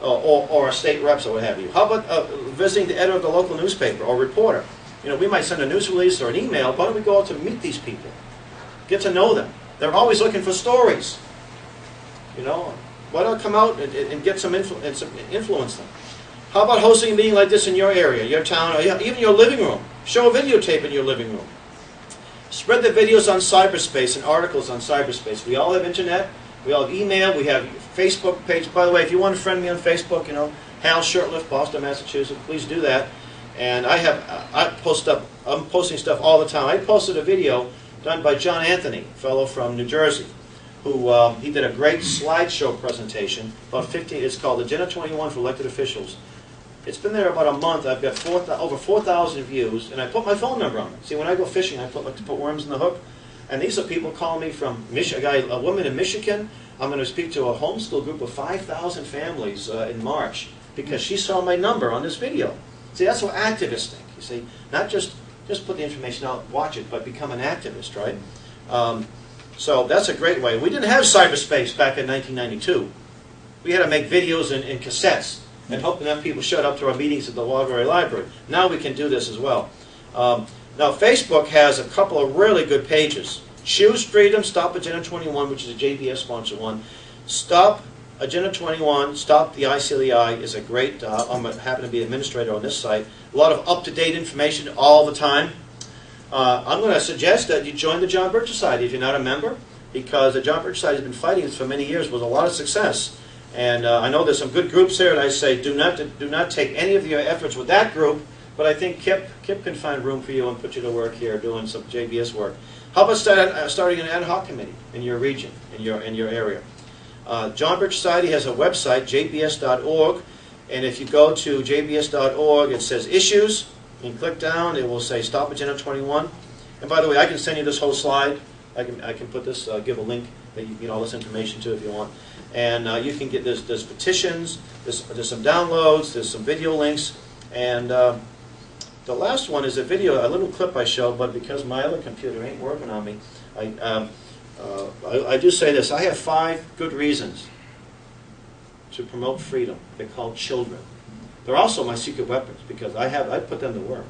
or our state reps, or what have you. How about visiting the editor of the local newspaper or reporter? You know, we might send a news release or an email. Why don't we go out to meet these people, get to know them? They're always looking for stories. You know, why don't come out and get some influence them? How about hosting a meeting like this in your area, your town, or even your living room? Show a videotape in your living room. Spread the videos on cyberspace and articles on cyberspace. We all have internet. We all have email. We have Facebook page. By the way, if you want to friend me on Facebook, you know, Hal Shirtliff, Boston, Massachusetts, please do that. And I'm posting stuff all the time. I posted a video done by John Anthony, a fellow from New Jersey, who he did a great slideshow presentation. It's called Agenda 21 for Elected Officials. It's been there about a month. I've got over 4,000 views, and I put my phone number on it. See, when I go fishing, I like to put worms in the hook. And these are people calling me from a woman in Michigan. I'm going to speak to a homeschool group of 5,000 families in March because she saw my number on this video. See, that's what activists think. You see, not just put the information out, watch it, but become an activist, right? So that's a great way. We didn't have cyberspace back in 1992. We had to make videos in cassettes and hope enough people showed up to our meetings at the Library. Now we can do this as well. Now Facebook has a couple of really good pages. Choose Freedom, Stop Agenda 21, which is a JBS sponsored one. Stop Agenda 21, Stop the ICLEI is a great, I'm happen to be administrator on this site. A lot of up-to-date information all the time. I'm going to suggest that you join the John Birch Society if you're not a member, because the John Birch Society has been fighting this for many years with a lot of success. And I know there's some good groups there, and I say do not take any of your efforts with that group, but I think Kip can find room for you and put you to work here doing some JBS work. How about starting an ad hoc committee in your region, in your area? John Birch Society has a website, jbs.org, and if you go to jbs.org, it says issues, and click down, it will say Stop Agenda 21. And by the way, I can send you this whole slide. I can put this, give a link that you can get all this information to if you want. And you can get, there's petitions, there's some downloads, there's some video links, and the last one is a video, a little clip I showed, but because my other computer ain't working on me, I do say this. I have 5 good reasons to promote freedom. They're called children. They're also my secret weapons because I put them to work.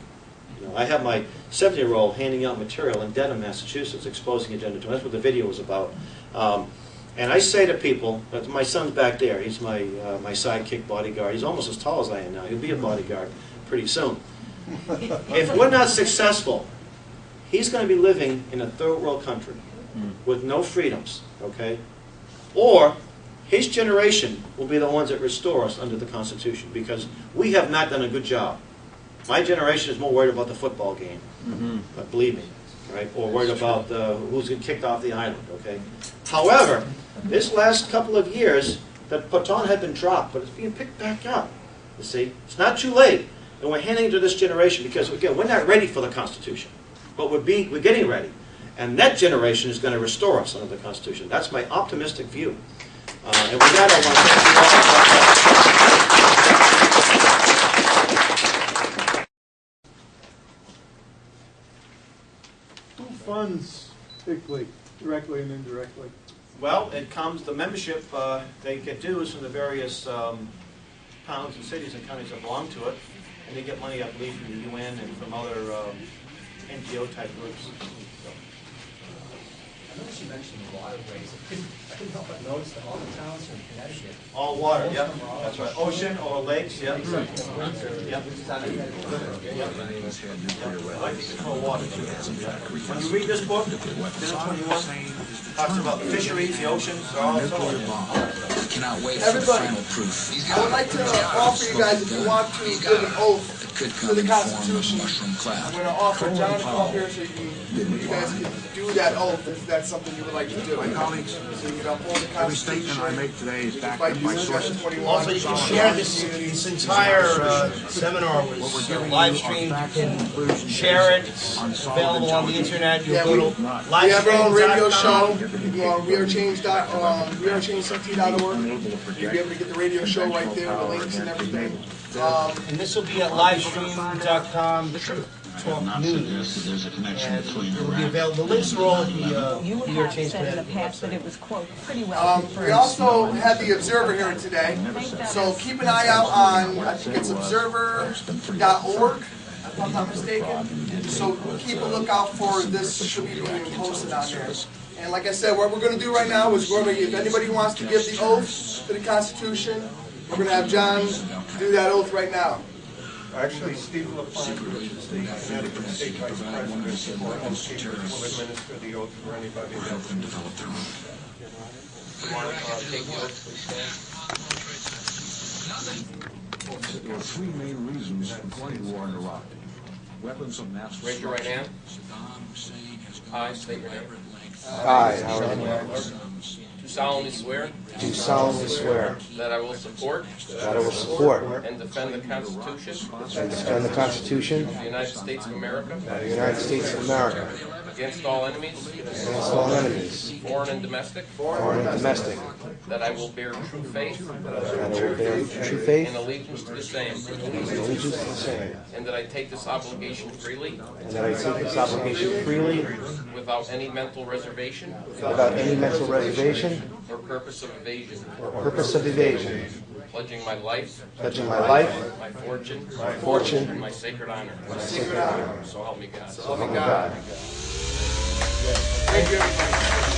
You know, I have my 70-year-old handing out material in Dedham, Massachusetts, exposing Agenda 21. That's what the video was about. And I say to people, my son's back there. He's my sidekick bodyguard. He's almost as tall as I am now. He'll be a bodyguard pretty soon. If we're not successful, he's going to be living in a third world country with no freedoms, okay? Or his generation will be the ones that restore us under the Constitution because we have not done a good job. My generation is more worried about the football game, believe me, right? Or worried about who's getting kicked off the island, okay? However, this last couple of years, the baton had been dropped, but it's being picked back up, you see? It's not too late. And we're handing it to this generation because, again, we're not ready for the Constitution. But we're getting ready. And that generation is going to restore us under the Constitution. That's my optimistic view. And with that, I want to thank you all. Who funds Bickley, directly and indirectly? Well, it comes, the membership, they get dues from the various towns and cities and counties that belong to it. And they get money, I believe, from the UN and from other NGO-type groups. So. I noticed you mentioned waterways. I couldn't help but notice that all the towns in Connecticut. All water, yep. That's right. Ocean or lakes, yep. Yep. Yep. I think it's called water, too. When you read this book, Agenda 21, talks about the fisheries, the oceans, they're all Cannot wait Everybody, for final proof. I would like to offer you guys, if you want to, give an oath could to come the in form of Constitution. mushroom I'm cloud. going to offer John to come up here so you guys can do that oath if that's something you would like to do. My colleagues, So you can uphold the every statement I Constitution. make today is backed Fight up by these sources. Section 21. Also, you can share this entire seminar was live streamed. You can share it. It's available on the internet. You'll go to We have our own radio show. livestream.com. WeAreChange.org. You'll be able to get the radio show right there, the links and everything. And this will be at livestream.com. Talk News. There's a connection And between it will be available. The links are all at the You We Are have Change said in the Connecticut past that website. it was, quote, pretty well confirmed. We also had the Observer here today, so keep an eye out on, I think it's observer.org, if I'm not mistaken. So keep a lookout for this, should be being posted on there. And like I said, what we're going to do right now is if anybody wants to give the oath to the Constitution, we're going to have John do that oath right now. Actually, Steve LaPlante, which is the Connecticut State Vice President for Health Keepers, will administer the oath for anybody that would develop their own. take the oath, please stand. There are three main reasons for going to war in Iraq. Weapons of mass Raise your right destruction. hand. I state your name. I, Howard Lynch, Do solemnly swear do solemnly swear that I will support that I will support and defend the Constitution and defend the Constitution of the United States of America of the United States of America against all enemies, against all enemies, foreign and domestic, foreign and domestic, that I will bear true faith that I will bear true and faith allegiance to the same, and allegiance to the same, and that I take this obligation freely and that I take this obligation freely without any mental reservation without any mental reservation or purpose of evasion, or purpose of evasion, pledging my life, pledging my life, my fortune, fortune, and my sacred honor. and sacred honor. So help me God. So help me God. Thank you, everybody.